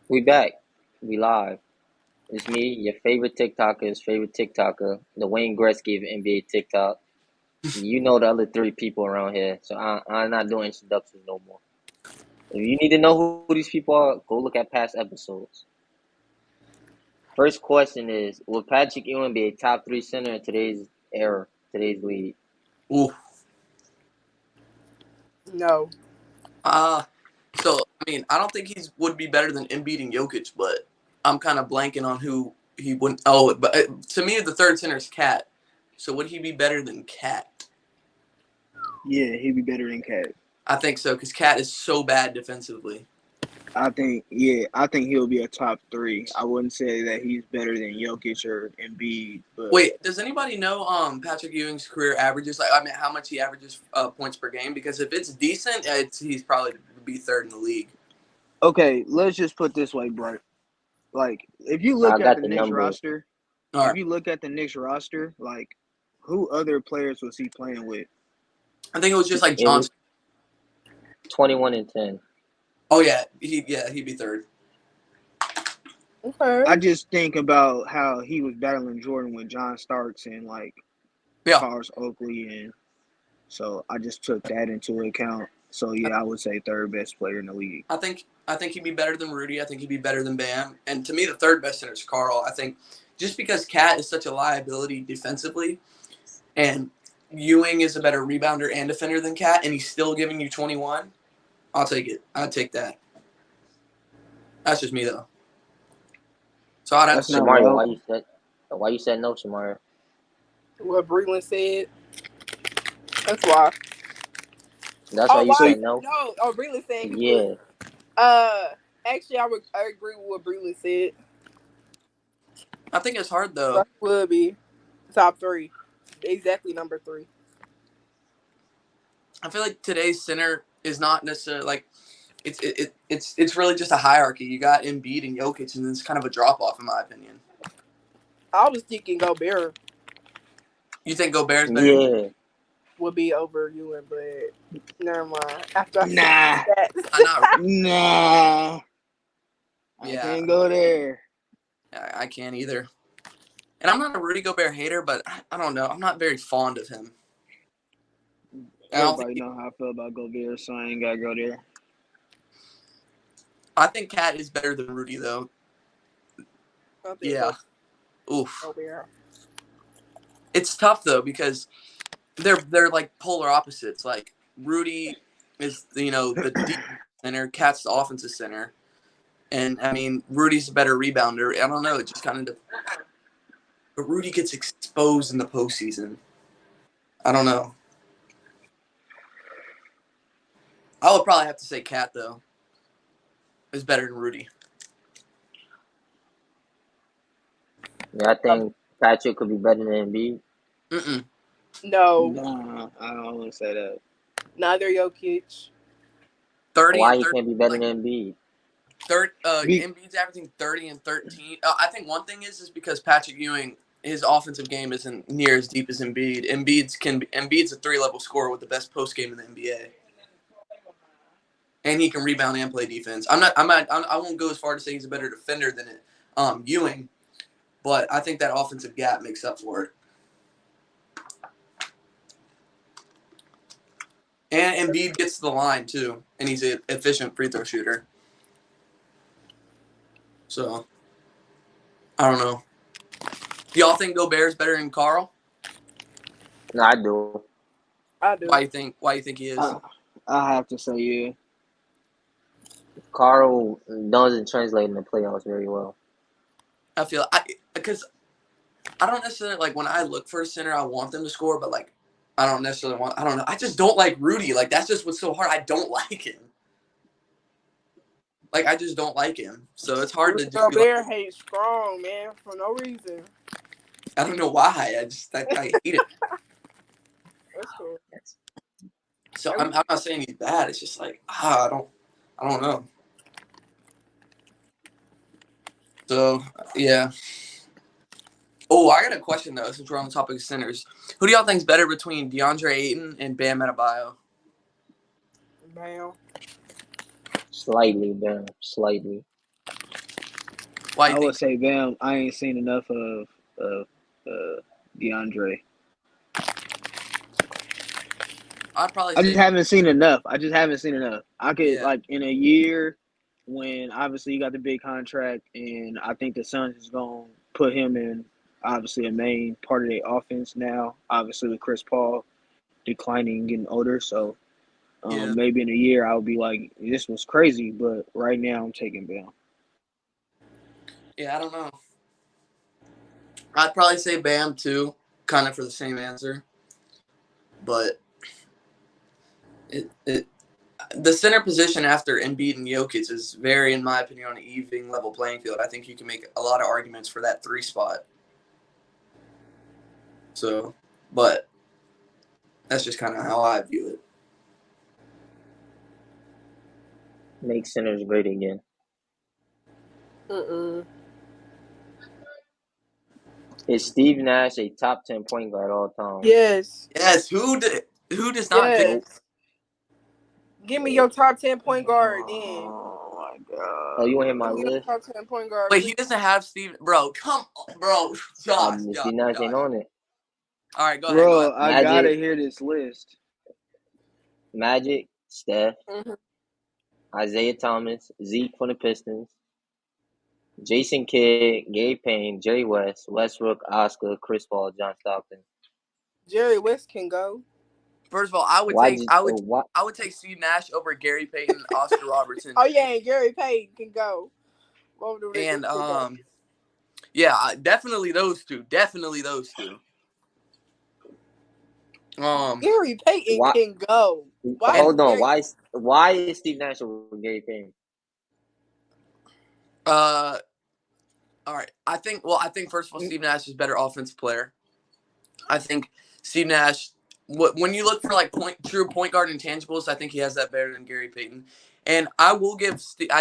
We back. We live. It's me, your favorite TikToker, the Wayne Gretzky of NBA TikTok. You know the other three people around here, so I'm not doing introductions no more. If you need to know who these people are, go look at past episodes. First question is, will Patrick Ewing be a top three center in today's era, today's league? Ooh. No. I don't think would be better than Embiid and Jokic, but I'm kind of blanking on who he wouldn't. Oh, but to me, the third center is Cat. So would he be better than Cat? Yeah, he'd be better than Cat. I think so because Cat is so bad defensively. I think he'll be a top three. I wouldn't say that he's better than Jokic or Embiid, but Wait, does anybody know Patrick Ewing's career averages? How much he averages points per game? Because if it's decent, he's probably be third in the league. okay, let's just put this way, bro. Like if you I look at got the the Knicks number. roster, All right. like who other players was he playing with? I think it was just like It was Johnson. 21 and 10. Oh yeah, he'd be third. I Okay. just think about how he was battling Jordan with John Starks and like Yeah, Charles Oakley, and so I just took that into account. So yeah, I would say third best player in the league. I think he'd be better than Rudy. I think he'd be better than Bam. And to me, the third best center is Carl. I think just because Cat is such a liability defensively, and Ewing is a better rebounder and defender than Cat, and he's still giving you 21. I'll take it. I'd take that. That's just me though. So I'd have to That's say not Shamario, low. why you said no, Shamario? What Breland said. That's why. That's why Oh, you why? said no? No. Oh, Breland said he would. Yeah. Actually, I agree with what Breland said. I think it's hard So though. he would be top three, exactly number three. I feel like today's center is not necessarily like it's really just a hierarchy. You got Embiid and Jokic, and it's kind of a drop off in my opinion. I was thinking Gobert You think Gobert's better than Yeah. would be over Ewing, but never mind. After I Nah, said that, not nah. I yeah, can't go there. I can't either. And I'm not a Rudy Gobert hater, but I don't know. I'm not very fond of him. I don't think Everybody know how I feel about Gobert, so I ain't gotta go there. I think Cat is better than Rudy though. I think Yeah. Oof. Gobert. It's tough though because they're like polar opposites. Like Rudy is the deep center, Cat's the offensive center, and I mean Rudy's a better rebounder. I don't know. It just kind of. But Rudy gets exposed in the postseason. I don't know. I would probably have to say Cat though is better than Rudy. Yeah, I think Patrick could be better than Embiid. Mm-mm. No, Nah, I don't want to say that. neither Jokic. 30 Why and he 30, can't be better like than Embiid? Be, Embiid's averaging 30 and 13. I think one thing is because Patrick Ewing, his offensive game isn't near as deep as Embiid. Embiid's a 3-level scorer with the best post game in the NBA, and he can rebound and play defense. I won't go as far to say he's a better defender than Ewing, but I think that offensive gap makes up for it. And Embiid gets to the line too, and he's an efficient free throw shooter. So I don't know. Do y'all think Gobert's better than Carl? No, I do. I do. Why you think he is? I have to say yeah. Carl doesn't translate in the playoffs very well. Because I don't necessarily like when I look for a center, I want them to score, but like I don't necessarily want. I don't know. I just don't like Rudy. Like that's just what's so hard. I don't like him. Like I just don't like him. So it's hard to just be like, Gobert hates strong, man, for no reason. I don't know why. I hate it. That's cool. So I'm not saying he's bad. It's just like I don't know. So yeah. Oh, I got a question though. Since we're on the topic of centers, who do y'all think's better between DeAndre Ayton and Bam Adebayo? Bam. Slightly, man. Slightly. Why I you would think? say Bam. I ain't seen enough of DeAndre. I'd probably I just say haven't seen enough. I could yeah. like in a year when obviously you got the big contract, and I think the Suns is gonna put him in obviously a main part of their offense now. Obviously with Chris Paul declining and getting older, so Yeah. maybe in a year I'll be like, this was crazy, but right now I'm taking Bam. Yeah, I don't know. I'd probably say Bam too, kind of for the same answer. But the center position after Embiid and Jokic is very, in my opinion, on an even level playing field. I think you can make a lot of arguments for that 3 spot. So, but that's just kind of how I view it. Make centers great again. Is Steve Nash a top 10 point guard all time? Yes. Yes, who does not think? Yes. Nope. Give me your top 10 point guard then. Oh my god. Oh, you want to hit my Give me your list? top 10 point guard. Wait, he doesn't have Steve. Bro, come on, bro. Josh. Steve Nash ain't on it. All right, go ahead. Bro, I Magic. gotta hear this list. Magic, Steph, Mm-hmm. Isaiah Thomas, Zeke from the Pistons, Jason Kidd, Gabe Payne, Jerry West, Westbrook, Oscar, Chris Paul, John Stockton. Jerry West can go. First of all, I would take Steve Nash over Gary Payton, Oscar Robertson. Oh yeah, and Gary Payton can go. And yeah, definitely those two. Gary Payton can go. Hold on. Why is Steve Nash over Gary Payton? All right. I think first of all, Steve Nash is a better offensive player. I think Steve Nash, when you look for like true point guard intangibles, I think he has that better than Gary Payton. And I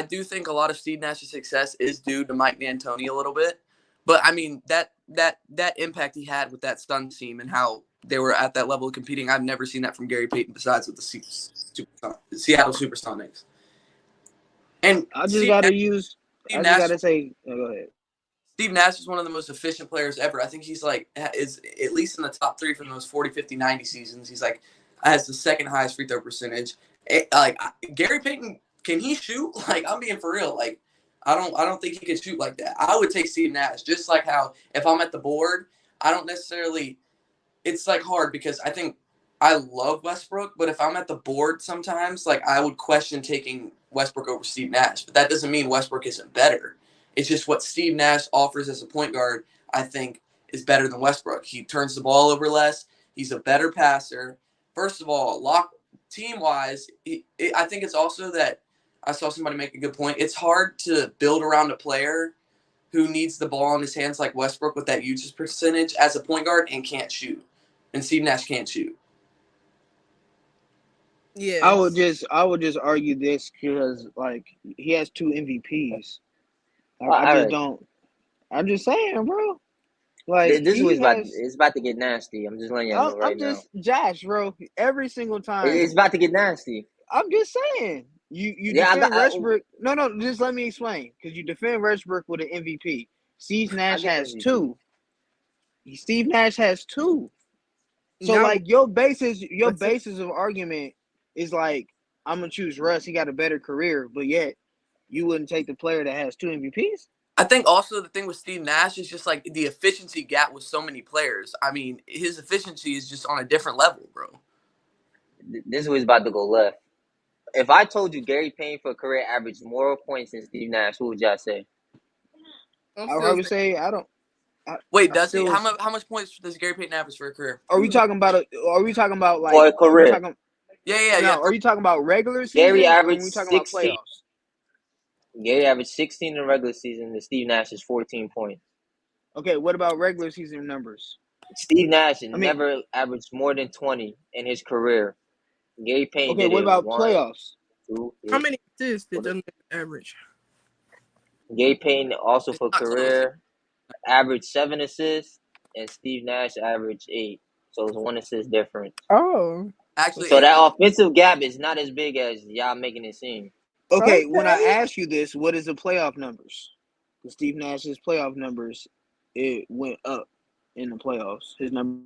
do think a lot of Steve Nash's success is due to Mike D'Antoni a little bit. But I mean that impact he had with that Suns team and how they were at that level of competing, I've never seen that from Gary Payton besides with the Seattle Supersonics. And I just gotta say, go ahead. Steve Nash is one of the most efficient players ever. I think he's is at least in the top 3 from those 40, 50, 90 seasons. He's has the second highest free throw percentage. Gary Payton, can he shoot? I'm being for real. I don't think he can shoot like that. I would take Steve Nash, just like how if I'm at the board, I don't necessarily. It's hard because I think I love Westbrook, but if I'm at the board sometimes, I would question taking Westbrook over Steve Nash. But that doesn't mean Westbrook isn't better. It's just what Steve Nash offers as a point guard, I think, is better than Westbrook. He turns the ball over less. He's a better passer. First of all, team-wise, I think it's also that I saw somebody make a good point. It's hard to build around a player who needs the ball in his hands like Westbrook with that usage percentage as a point guard and can't shoot. And Steve Nash can't shoot. Yeah. I would just argue this because he has 2 MVPs. I'm just saying, bro. This is it's about to get nasty. I'm just letting y'all know right now. Josh, bro. Every single time it's about to get nasty. I'm just saying. You defend Westbrook. No, just let me explain. Because you defend Westbrook with an MVP. Steve Nash has 2. Steve Nash has 2. So your basis of argument is I'm gonna choose Russ. He got a better career, but yet you wouldn't take the player that has 2 MVPs. I think also the thing with Steve Nash is just the efficiency gap with so many players. I mean, his efficiency is just on a different level, bro. This was about to go left. If I told you Gary Payton for a career averaged more points than Steve Nash, what would y'all say? I would say I don't. Wait, does he? How much points does Gary Payton average for a career? Are we talking about for a career? Yeah. Are you talking about regular season? Gary averaged or are we talking 16. About playoffs? Gary averaged 16 in regular season, and Steve Nash is 14 points. Okay, what about regular season numbers? Steve Nash never averaged more than 20 in his career. Gary Payton did what about playoffs? 2, how many assists did the average? Gary Payton also for career averaged 7 assists, and Steve Nash averaged 8. So it's 1 assist difference. Oh. Actually, so that offensive gap is not as big as y'all making it seem. Okay, when I ask you this, what is the playoff numbers? Steve Nash's playoff numbers, it went up in the playoffs. His numbers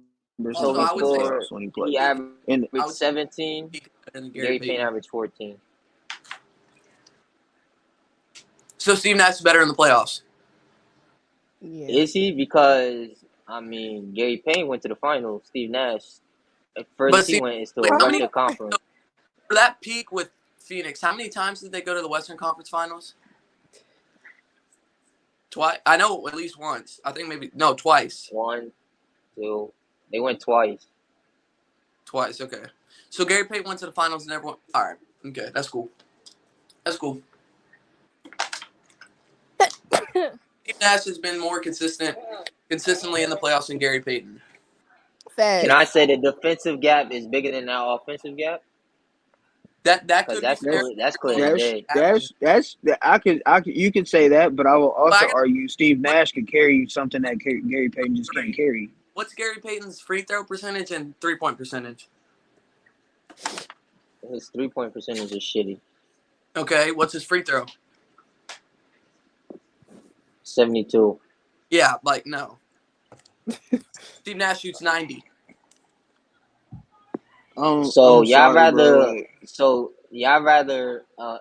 So went he up in the scored. playoffs when he He played. averaged And I would say 17. he's better than Gary Payton averaged 14. So Steve Nash is better in the playoffs. Yeah. Is he? Because I mean, Gary Payton went to the finals. Steve Nash, furthest he went is to a Western Conference. For that peak with Phoenix, how many times did they go to the Western Conference Finals? Twice. I know at least once. I think twice. 1, 2. They went twice. Twice. Okay. So Gary Payton went to the finals and everyone. All right. Okay, that's cool. That's cool. Steve Nash has been more consistently in the playoffs than Gary Payton. Facts. Can I say the defensive gap is bigger than that offensive gap? That could that's be fair. clear. That's clear as day. I could you could say that, but I will also argue Steve Nash could carry something that Gary Payton just can't carry. What's Gary Payton's free throw percentage and 3-point percentage? His 3-point percentage is shitty. Okay, what's his free throw? 72. Yeah, no. Steve Nash shoots 90. So y'all rather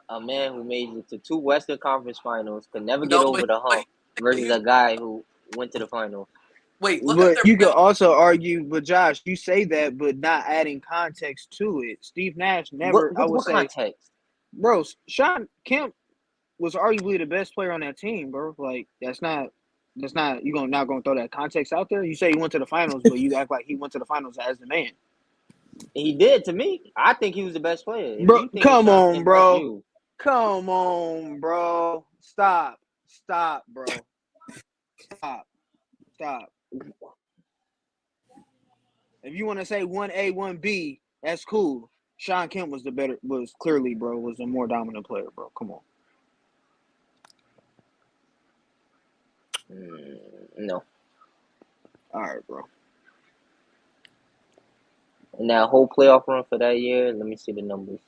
a man who made it to 2 Western Conference Finals could never get over the hump versus a guy who went to the finals. Wait, but you could also argue, but Josh, you say that, but not adding context to it. Steve Nash never. What context? Bro, Sean Kemp was arguably the best player on that team, bro. Like that's not. You not gonna throw that context out there? You say he went to the finals, but you act like he went to the finals as the man. He did to me. I think he was the best player. Bro, come on, bro. Come on, bro. Stop, bro. Stop. If you want to say 1A, 1B, that's cool. Sean Kemp was clearly, bro, was a more dominant player, bro. Come on. No. All right, bro. And that whole playoff run for that year, let me see the numbers.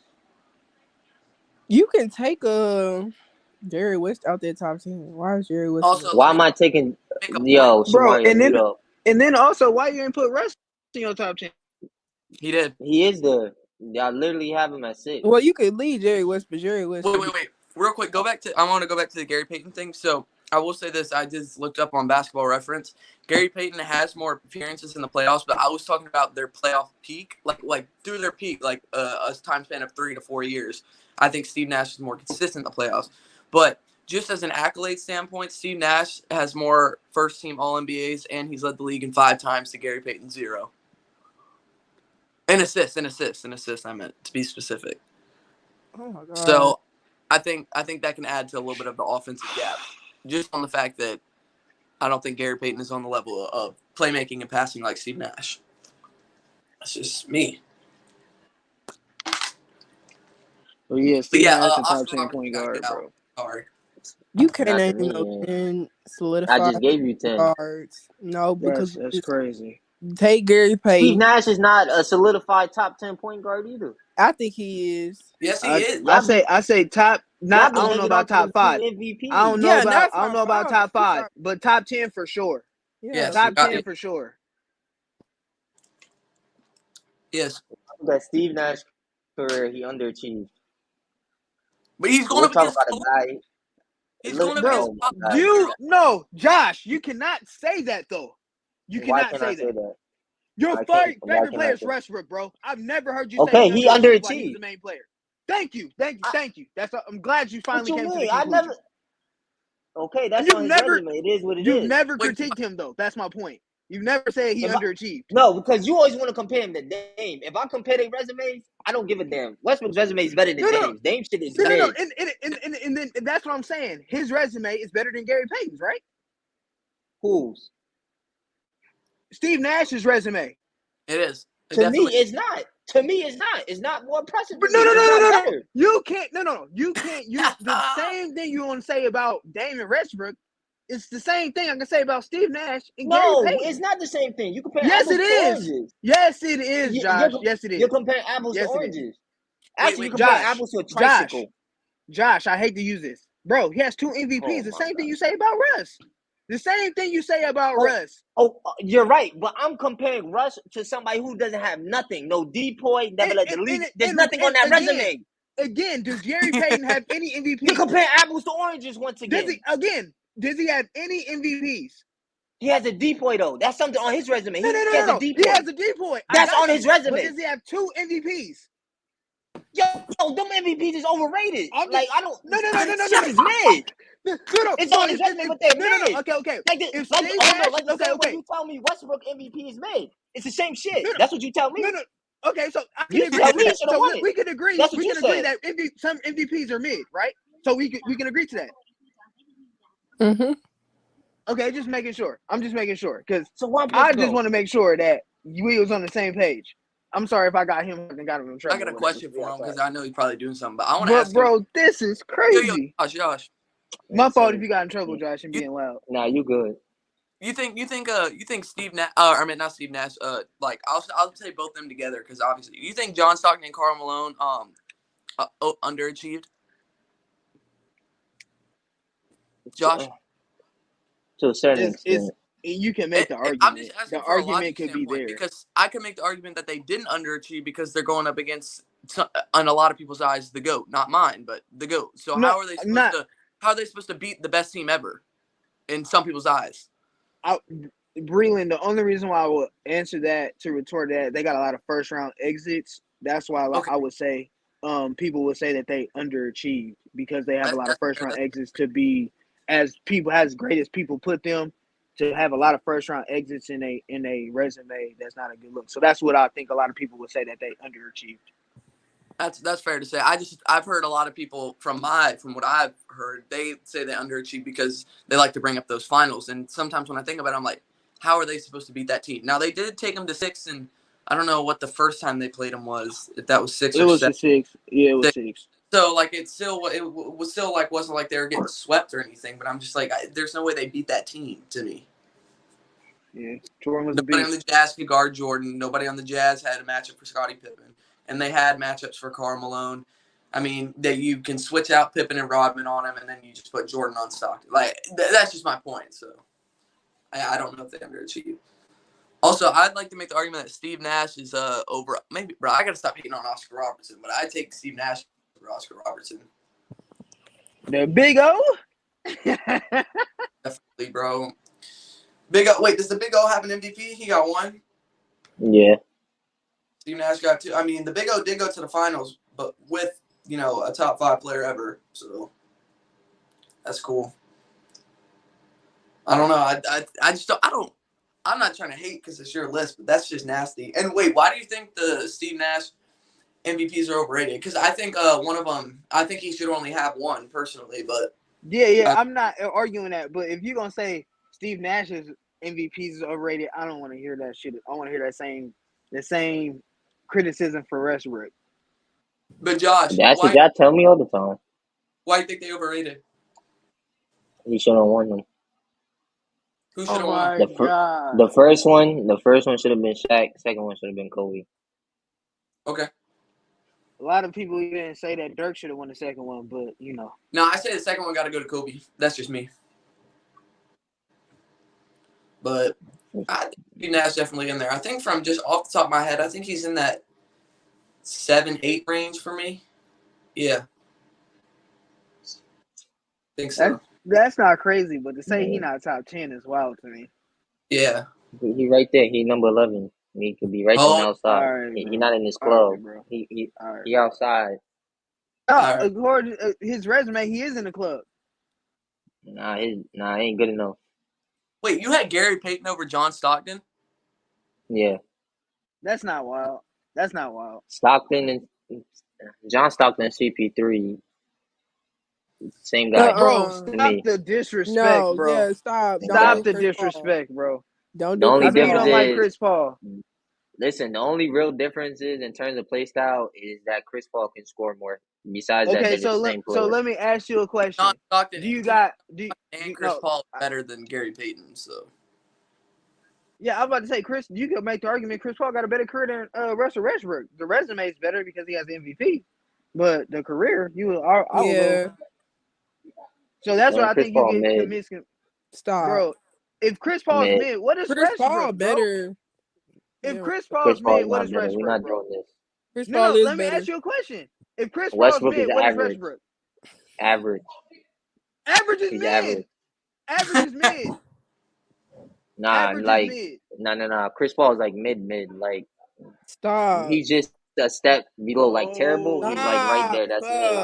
You can take Jerry West out that top 10. Why is Jerry West? Also, why am I taking bro? Shamari, and then also, why you ain't put Russ in your top 10? He did. He is there. Y'all literally have him at 6. Well, you could lead Jerry West, but Jerry West. Wait. Real quick, I want to go back to the Gary Payton thing. So I will say this: I just looked up on Basketball Reference. Gary Payton has more appearances in the playoffs, but I was talking about their playoff peak, like through their peak, like a time span of 3 to 4 years. I think Steve Nash is more consistent in the playoffs, but just as an accolade standpoint, Steve Nash has more first-team All-NBAs, and he's led the league in 5 times to Gary Payton 0. An assist. I meant to be specific. Oh my God. So, I think that can add to a little bit of the offensive gap, just on the fact that I don't think Gary Payton is on the level of playmaking and passing like Steve Nash. That's just me. Well, yeah, Steve Nash a top 10 point guard, bro. Sorry. You can't name no 10 solidified I just gave you 10 guards. No, because that's crazy. Take Gary Payton. Steve Nash is not a solidified top 10 point guard either. I think he is. Yes, he is. I say top. Not. I don't know about top 5. MVP. I don't know about top 5, but top 10 for sure. Yeah, top 10 for sure. Yes. That Steve Nash career, he underachieved. But he's going to talk about a guy. He's going to Josh, you cannot say that though. You cannot say that. Your favorite player is Westbrook, bro. I've never heard you say he underachieved. While he was the main player. Thank you. I'm glad you finally came to the conclusion. That's on his resume. It is what it is. You've never critiqued him though. That's my point. You've never said he underachieved. No, because you always want to compare him to Dame. If I compare their resumes, I don't give a damn. Westbrook's resume is better than Dame's. Dame's shit is mid. No. And then that's what I'm saying. His resume is better than Gary Payton's, right? Whose? Steve Nash's resume. It is. To me, it's not. It's not more impressive. But no. You can't. No. You can't use the same thing you want to say about Dame and Westbrook. It's the same thing I can say about Steve Nash and Gary Payton. It's not the same thing. You compare apples to oranges. Yes, it is, Josh. Yes, it is. You're comparing apples to oranges. Actually, you compare apples to a tricycle. Josh, I hate to use this. Bro, he has 2 MVPs. The same thing you say about Russ. The same thing you say about Russ. You're right. But I'm comparing Russ to somebody who doesn't have nothing. No depoy, never led the league. There's nothing on that resume. Again, does Gary Payton have any MVPs? You're comparing apples to oranges once again. Does he have any MVPs? He has a depoy, though. That's something on his resume. No. He has a depoy. He has a depoy. That's on his resume. But does he have 2 MVPs? Yo, them MVPs is overrated. No. Shit is mid. It's on his resume, but they're mid. Okay. Like you tell me Westbrook MVP is mid. It's the same shit. That's what you tell me. No. Okay, so I can agree with that. So we can agree. That's what we you can said. agree that some MVPs are mid, right? So we can agree to that. Mm-hmm. Okay, just making sure. I'm just making sure because I just want to make sure that we was on the same page. I'm sorry if I got him and got him in trouble. I got a question for him because I know he's probably doing something, but I want to ask bro, this is crazy. Yo, Josh. My fault if you got in trouble, Josh, and being loud. Nah, you good. You think Steve Nash? I mean, not Steve Nash. Like I'll say both them together because obviously, you think John Stockton and Karl Malone underachieved? Josh, to a certain extent. You can make the argument. I'm just asking the for argument could be there because I can make the argument that they didn't underachieve because they're going up against, in a lot of people's eyes, the GOAT, not mine, but the GOAT. So how are they supposed to beat the best team ever in some people's eyes? Breland, the only reason why I would answer that to retort that they got a lot of first round exits. That's why I would say people would say that they underachieved because they have a lot of first round exits to be as great as people put them. To have a lot of first round exits in a resume, that's not a good look. So that's what I think a lot of people would say that they underachieved. That's fair to say. I've heard a lot of people from what I've heard, they say they underachieved because they like to bring up those finals. And sometimes when I think about it, I'm like, how are they supposed to beat that team? Now they did take them to 6, and I don't know what the first time they played them was. If that was 6 or 7. It was 6. Yeah, it was 6. So like it was still like wasn't like they were getting swept or anything. But I'm just like, there's no way they beat that team to me. Yeah, Jordan was nobody on the Jazz could guard Jordan. Nobody on the Jazz had a matchup for Scottie Pippen, and they had matchups for Karl Malone. I mean, that you can switch out Pippen and Rodman on him, and then you just put Jordan on Stockton. Like that's just my point. So I don't know if they underachieved. Also, I'd like to make the argument that Steve Nash is over. Maybe, bro, I got to stop hating on Oscar Robertson, but I take Steve Nash over Oscar Robertson. The Big O. Definitely, bro. Big O. Wait, does the Big O have an MVP? He got 1. Yeah. Steve Nash got 2. I mean, the Big O did go to the finals, but with a top 5 player ever. So that's cool. I don't know. I just don't. I'm not trying to hate because it's your list, but that's just nasty. And wait, why do you think the Steve Nash MVPs are overrated? Because I think one of them. I think he should only have 1 personally, but yeah. I'm not arguing that, but if you're gonna say Steve Nash's MVPs is overrated, I don't want to hear that shit. I want to hear the same criticism for Westbrook. But Josh, that's what y'all tell me all the time. Why do you think they overrated? He should have won them. Who should have won? The first one should have been Shaq. The second one should have been Kobe. Okay. A lot of people even say that Dirk should have won the second one, but No, I say the second one got to go to Kobe. That's just me. But I think Steve Nash definitely in there. I think from just off the top of my head, I think he's in that 7-8 range for me. Yeah. I think so. That's not crazy, but to say he not top 10 is wild to me. Yeah. He right there. He number 11. He could be right there outside. Right, he not in his club. Right, he outside. According to his resume, he is in the club. Nah, he ain't good enough. Wait, you had Gary Payton over John Stockton? Yeah. That's not wild. John Stockton and CP3. Same guy. Bro, stop the disrespect, bro. Yeah, stop. Stop the disrespect, bro. Don't the do only difference don't like Chris Paul. Listen, the only real difference is in terms of play style is that Chris Paul can score more. Besides that, they're the same player. So let me ask you a question. John Stockton Chris Paul better than Gary Payton, so. Yeah, I was about to say, Chris, you could make the argument Chris Paul got a better career than Russell Westbrook. The resume is better because he has the MVP, but the career, So that's what Man, I Chris think you Paul get mid. Stop. Bro, if Chris Paul's Mid. mid, what is Chris Paul Westbrook, bro? better. If Yeah, Chris Chris Paul's Paul mid, is what not is better. We're Westbrook, not bro? doing this. Chris No, Paul no, is let me better. ask you a question. If Chris Paul's Westbrook is mid, what is average. Westbrook? Average. Average is He's mid. average. Average is mid. Nah, Average is like mid. nah. Chris Paul is like mid. Like Stop. he's just a step below. Like terrible. He's like right Oh, Stop. there. That's mid.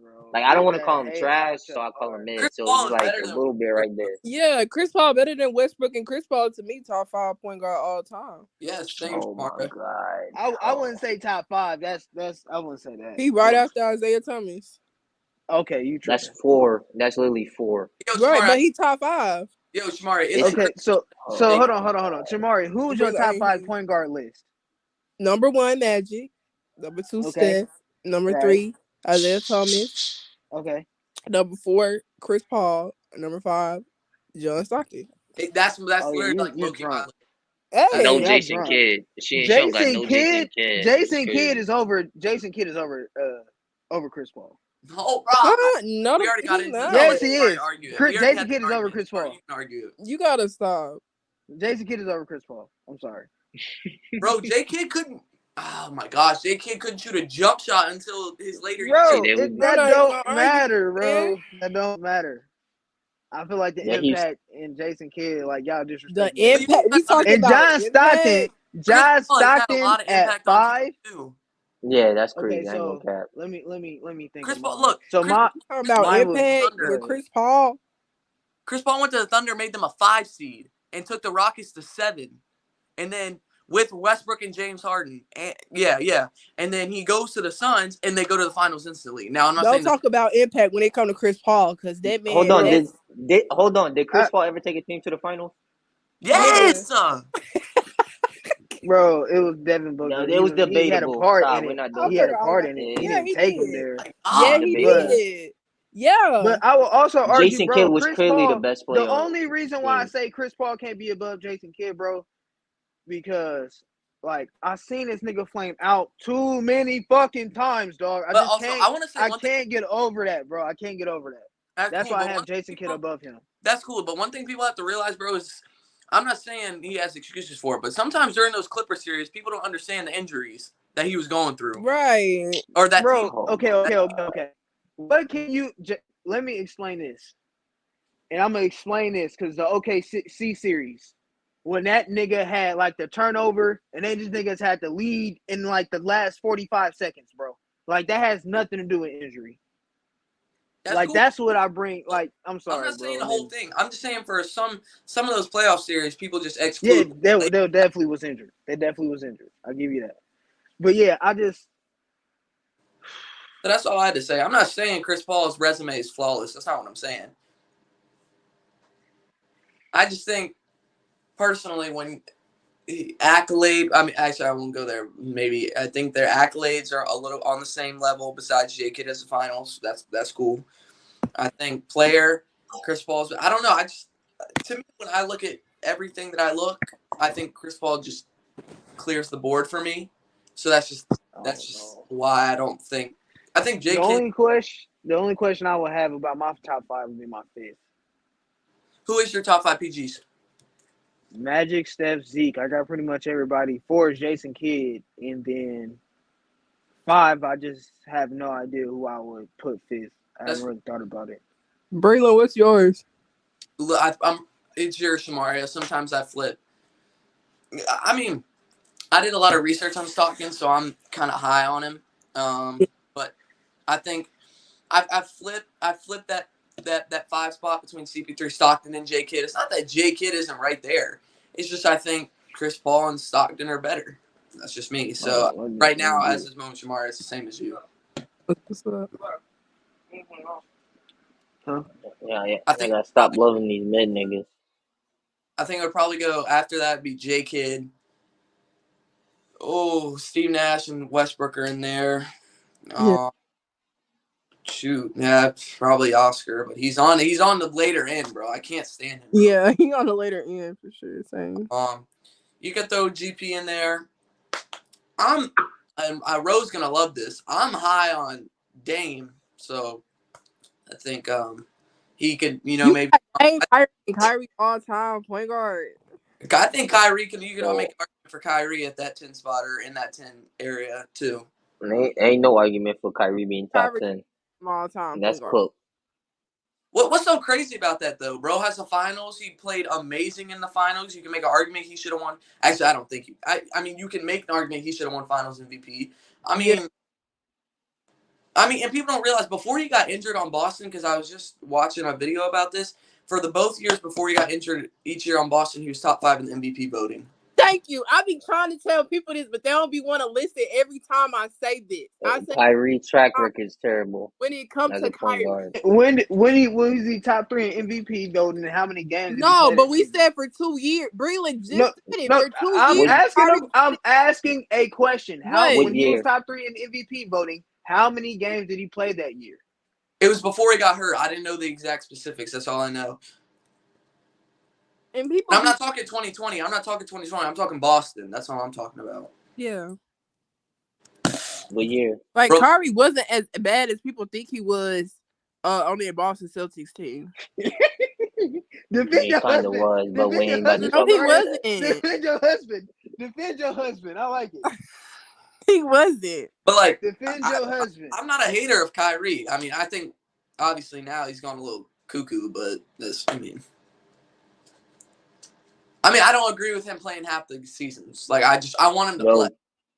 bro. Like I don't Get want to call that him hate trash, out so your I call him heart. Chris mid. So Paul he's is like better a than little bit right there. Yeah, Chris Paul better than Westbrook, and Chris Paul to me top 5 point guard all time. Yes, same. Oh my Shamara. god. I wouldn't say top 5. That's I wouldn't say that. He right after Isaiah Thomas. Okay, you That's tripping. 4. That's literally 4. Yo, Right, Shamara. but he top 5. Yo, Shamari. It's Okay, so oh hold my on. god. Jamari, who's your Brother top ain't 5 here. point guard list? Number 1, Magic. Number 2, Okay, Steph. Number right. 3, Isaiah Thomas. Okay. Number 4, Chris Paul. Number 5, John Stockton. That's Oh yeah, literally like you Loki my drunk. list. That's No Hey, Y'all Jason drunk. Kidd. She don't got Jason no Jason Kidd. Kidd. It's Jason Kidd crazy. is over. Jason Kidd is over Chris Paul. oh, bro. no, We already got he's into this. not. I'll Yes, let he Shamari is. argue it. We already Jason had the Kidd is over argument. Chris Shamari, Paul. you can argue it. You gotta stop. Jason Kidd is over Chris Paul. I'm sorry. Bro, J Kid couldn't. Oh my gosh, J Kid couldn't shoot a jump shot until his later See, years. Bro, there we go. Brother, that I ain't don't gonna argue, matter, man. bro. That don't matter. I feel like the Yeah, he's impact in Jason Kidd, like y'all The disrespecting Jason impact. Kidd. We talking And about John impact. Chris John Paul has had a Stockton lot of at impact on teams 5. too. yeah, that's Okay, crazy. I ain't so gonna cap. let me think Chris of Paul, mine. look, So Chris Talking about mine Paul was went to the impact Thunder. with go ahead. Chris Paul. Chris Paul went to the Thunder, made them a 5 seed, and took the Rockets to 7. And then with Westbrook and James Harden, and and then he goes to the Suns, and they go to the finals instantly. Now I'm not Don't saying talk about impact when it come to Chris Paul, because that Hold man, on. Bro, Did Chris I, Paul ever take a team to the finals? nigga, yes. bro, it was Devin No, Booker. it was He had a debatable. part Stop. in We're it. not doing He okay, had that. a all part in right. it. He Yeah, didn't he take him did. there. Yeah, God, he Debatable. did. Yeah. But I will also argue, Jason Kidd bro, was Chris clearly the Paul, best the player on only reason the why I team. say Chris Paul can't be above Jason Kidd, bro, because like I seen this nigga flame out too many fucking times, dog. but also I want to say I one thing. can't get over that, bro. I can't get over that. That's That's cool, why I but have one thing Jason Kidd people, above him. that's cool. But one thing people have to realize, bro, is I'm not saying he has excuses for it, but sometimes during those Clipper series, people don't understand the injuries that he was going through, Right. or that team. Bro, Oh okay. What can you let me explain this. And I'm gonna explain this because the OKC series, when that nigga had like the turnover and then these niggas had the lead in like the last 45 seconds, bro. Like that has nothing to do with injury. That's Like cool. that's what I bring. Like I'm I'm sorry, not saying bro. the And whole then thing. I'm just saying for some of those playoff series, people just yeah, exclude. they definitely was injured. They definitely was injured. I'll give you that. But yeah, So that's all I had to say. I'm not saying Chris Paul's resume is flawless. That's not what I'm saying. I just think personally when accolade, I mean, actually, I won't go there. Maybe I think their accolades are a little on the same level. Besides J Kidd as the finals, that's cool. I think player Chris Paul's. I don't know. To me when I look at everything that I think Chris Paul just clears the board for me. So that's just why I don't think. I think J Kidd. the only question I would have about my top 5 would be my 5th. Who is your top 5 PGs? Magic, Steph, Zeke. I got pretty much everybody. 4 is Jason Kidd, and then 5, I just have no idea who I would put 5th. I haven't really thought about it. Braylon, what's yours? It's your Shamaria. Sometimes I flip. I mean, I did a lot of research on Stockton, so I'm kind of high on him. But I think I flipped that 5 spot between CP3, Stockton, and J Kidd. It's not that J Kidd isn't right there. It's just I think Chris Paul and Stockton are better. That's just me. So right now, as this moment, Shamar, it's the same as you. What's up? Huh? Yeah. I gotta stop loving these mid niggas. I think I would probably go after that be J Kidd. Oh, Steve Nash and Westbrook are in there. Shoot, yeah, probably Oscar, but he's on the later end, bro. I can't stand him. Bro. Yeah, he on the later end for sure. Same. You could throw GP in there. Rose gonna love this. I'm high on Dame, so I think he could, maybe. Kyrie all-time point guard. I think Kyrie can. You can make an argument for Kyrie at that 10 spot or in that 10 area too. Ain't no argument for Kyrie being top 10. All-time. That's cooked. What's so crazy about that though? Bro has the finals. He played amazing in the finals. You can make an argument he should have won. Actually, I don't think you. I mean, you can make an argument he should have won Finals MVP. I mean, and people don't realize before he got injured on Boston, because I was just watching a video about this. For the both years before he got injured, each year on Boston, he was top 5 in the MVP voting. Thank you. I be trying to tell people this, but they don't be want to listen every time I say this. Kyrie's track record is terrible. When it comes to Kyrie, when was he top 3 in MVP voting? And how many games? No, but we said for 2 years. Breland just said it for 2 years. I'm asking a question. When he was top 3 in MVP voting, how many games did he play that year? It was before he got hurt. I didn't know the exact specifics. That's all I know. And people, I'm not talking 2020. I'm not talking 2020. I'm talking Boston. That's all I'm talking about. Yeah. What year? Like, Kyrie wasn't as bad as people think he was on the Boston Celtics team. Defend your husband. Was, but we ain't about to no, he wasn't. Defend your husband. Defend your husband. I like it. He wasn't. But like, defend your husband. I'm not a hater of Kyrie. I mean, I think obviously now he's gone a little cuckoo, but I don't agree with him playing half the seasons. Like, I want him to play.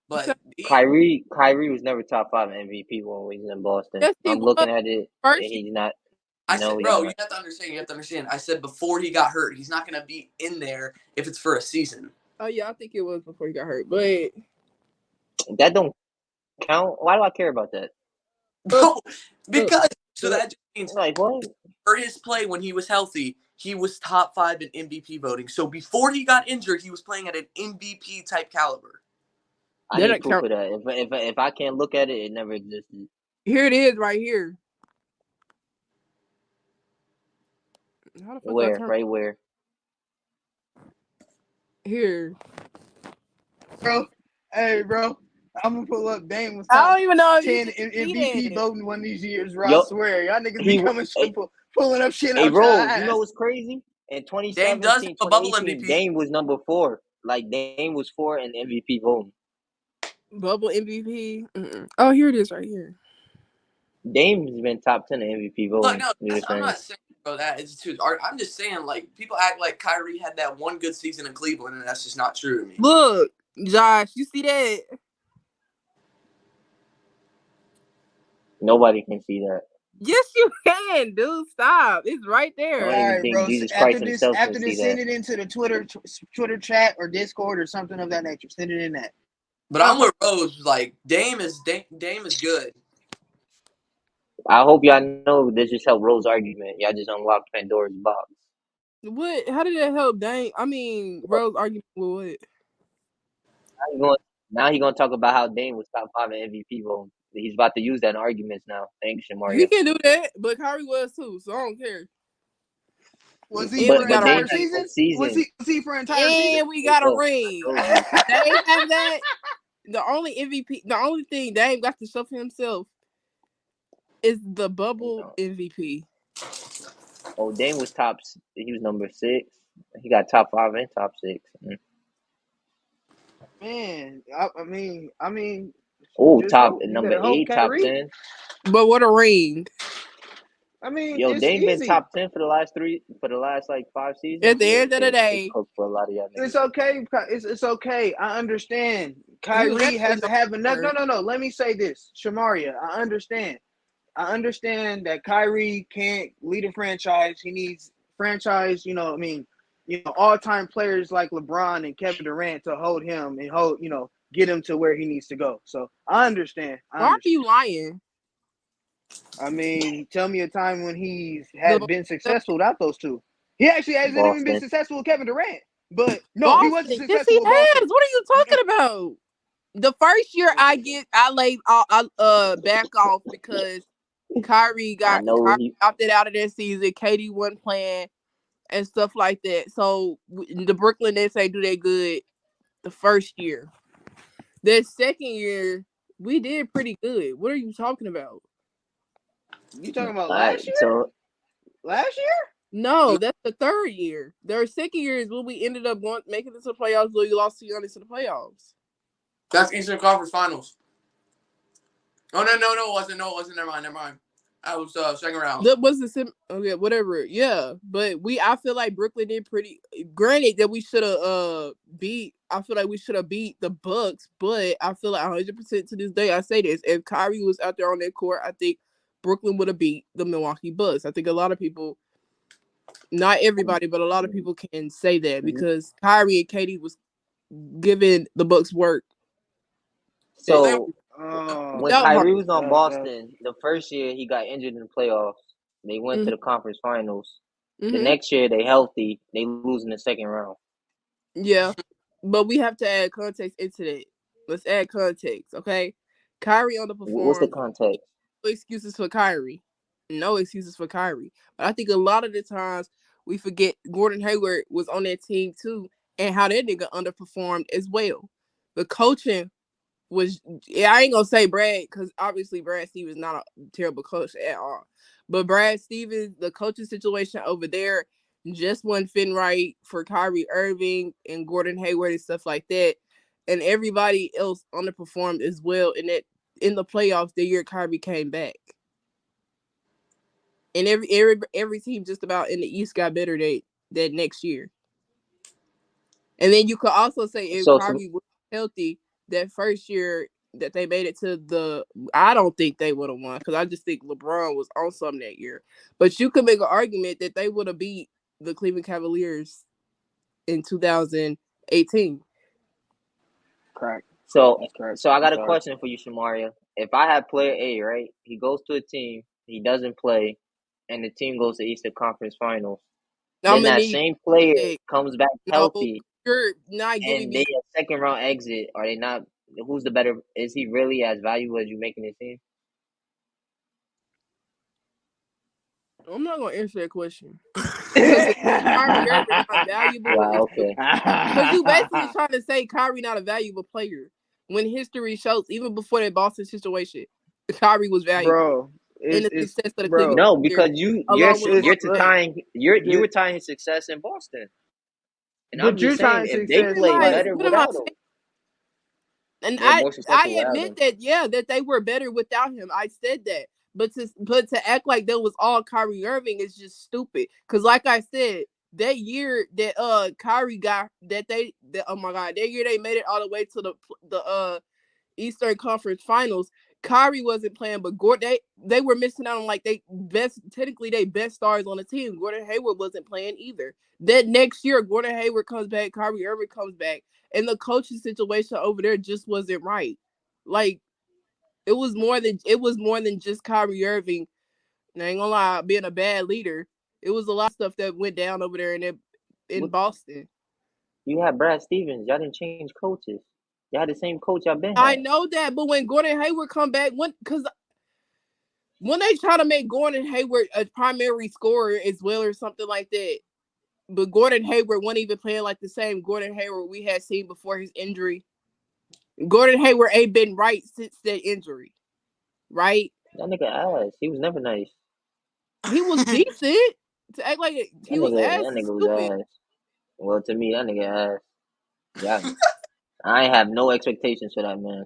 But Kyrie was never top 5 MVP when he was in Boston. Yes, I'm looking at it, and he's not. I said, bro, you have to understand. I said before he got hurt, he's not going to be in there if it's for a season. Oh, yeah, I think it was before he got hurt. But that don't count. Why do I care about that? Bro, because that just means like what? For his play when he was healthy, he was top 5 in MVP voting. So before he got injured, he was playing at an MVP type caliber. I need proof of that. If I can't look at it, it never existed. Here it is, right here. Where? Right where? Here. Bro, hey, bro. I'm gonna pull up Dame was I don't even know if 10 in MVP voting one of these years, bro. I swear. Y'all niggas be coming pulling up shit out bro, you know what's crazy? In 2017, 2018, Dame was number 4. Like, Dame was 4 in MVP voting. Bubble MVP. Oh, here it is right here. Dame's been top 10 in MVP voting. Look, I'm not saying that it's too hard. I'm just saying, like, people act like Kyrie had that one good season in Cleveland, and that's just not true to me. Look, Josh, you see that? Nobody can see that. Yes, you can, dude. Stop. It's right there. All right, bro. After this, send it into the Twitter chat or Discord or something of that nature. Send it in that. But I'm with Rose. Like, Dame is good. I hope y'all know this just helped Rose's argument. Y'all just unlocked Pandora's box. What? How did that help Dame? I mean, Rose's argument with what? Now he's gonna talk about how Dame was top 5 in MVP voting. He's about to use that in arguments now. Thanks, Shamari. He can do that, but Kyrie was too, so I don't care. Was he for an entire season? Was he for an entire season? And we got a ring. Dame have that. The only MVP, the only thing Dame got to show for himself is the bubble MVP. Oh, Dame was he was number 6. He got top 5 and top 6. Man, I mean. Oh, number 8, top 10. But what a ring! I mean, Dame been top 10 for the last 5 seasons. At the end of the day, for a lot of y'all it's okay. It's okay. I understand. Kyrie has to have enough. No. Let me say this, Shamaria. I understand that Kyrie can't lead a franchise. He needs franchise. All-time players like LeBron and Kevin Durant to hold him and get him to where he needs to go. So I understand. Why are you lying? I mean, tell me a time when he's been successful without those two. He actually hasn't even been successful with Kevin Durant. But no, Boston. He wasn't successful. Yes, he with Boston. has. What are you talking about? The first year I laid back off because Kyrie opted out of that season. KD wasn't playing and stuff like that. So the Brooklyn Nets ain't do that good the first year. The second year, we did pretty good. What are you talking about? You talking about last year? So last year? No, that's the third year. Their second year is when we ended up making it to the playoffs. Where you lost to Giannis in the playoffs. That's Eastern Conference Finals. Oh no, it wasn't. No, it wasn't. Never mind. That was second round. That was the okay, whatever. Yeah, but I feel like Brooklyn did pretty. Granted that we should have beat. I feel like we should have beat the Bucks, but I feel like 100% to this day I say this: if Kyrie was out there on that court, I think Brooklyn would have beat the Milwaukee Bucks. I think a lot of people, not everybody, but a lot of people can say that because Kyrie and Katie was giving the Bucks work. So when Kyrie was on Boston, the first year he got injured in the playoffs. They went to the conference finals. The next year they healthy. They lose in the second round. Yeah, but we have to add context into that. Let's add context, okay? Kyrie underperformed. What's the context? No excuses for Kyrie. No excuses for Kyrie. But I think a lot of the times we forget Gordon Hayward was on that team too, and how that nigga underperformed as well. The coaching was, I ain't gonna say Brad, because obviously Brad Stevens not a terrible coach at all. But Brad Stevens, the coaching situation over there just wasn't fitting right for Kyrie Irving and Gordon Hayward and stuff like that. And everybody else underperformed as well in the playoffs the year Kyrie came back. And every team just about in the East got better that next year. And then you could also say if Kyrie was healthy that first year that they made it to I don't think they would have won because I just think LeBron was on something that year. But you could make an argument that they would have beat the Cleveland Cavaliers in 2018. Correct. So I got a question for you, Shamaria. If I have player A, right, he goes to a team, he doesn't play, and the team goes to Eastern Conference Finals, then that same player comes back healthy, you're not giving me a second round exit. Are they not? Who's the better? Is he really as valuable as you making it seem? I'm not gonna answer that question. Because Kyrie Irving not valuable. Wow, okay. Because you basically trying to say Kyrie not a valuable player when history shows even before that Boston situation, Kyrie was valuable. Bro, in the success of the Cleveland. No, because you were tying his success in Boston. And but I'm just saying, if they play better without him. And I admit that they were better without him. I said that. But to act like that was all Kyrie Irving is just stupid. Because like I said, that year that Kyrie got oh my God, that year they made it all the way to the Eastern Conference Finals. Kyrie wasn't playing, but Gordon they were missing out on like they best stars on the team. Gordon Hayward wasn't playing either. That next year, Gordon Hayward comes back, Kyrie Irving comes back, and the coaching situation over there just wasn't right. Like it was more than just Kyrie Irving. And I ain't gonna lie, being a bad leader. It was a lot of stuff that went down over there in Boston. You had Brad Stevens. Y'all didn't change coaches. Y'all had the same coach y'all been had. I know that, but when Gordon Hayward come back, when they try to make Gordon Hayward a primary scorer as well or something like that, but Gordon Hayward wasn't even playing like the same Gordon Hayward we had seen before his injury. Gordon Hayward ain't been right since that injury, right? That nigga ass. He was never nice. He was decent. To act like he was ass. That nigga was ass. Well, to me, that nigga ass. Yeah. I have no expectations for that man.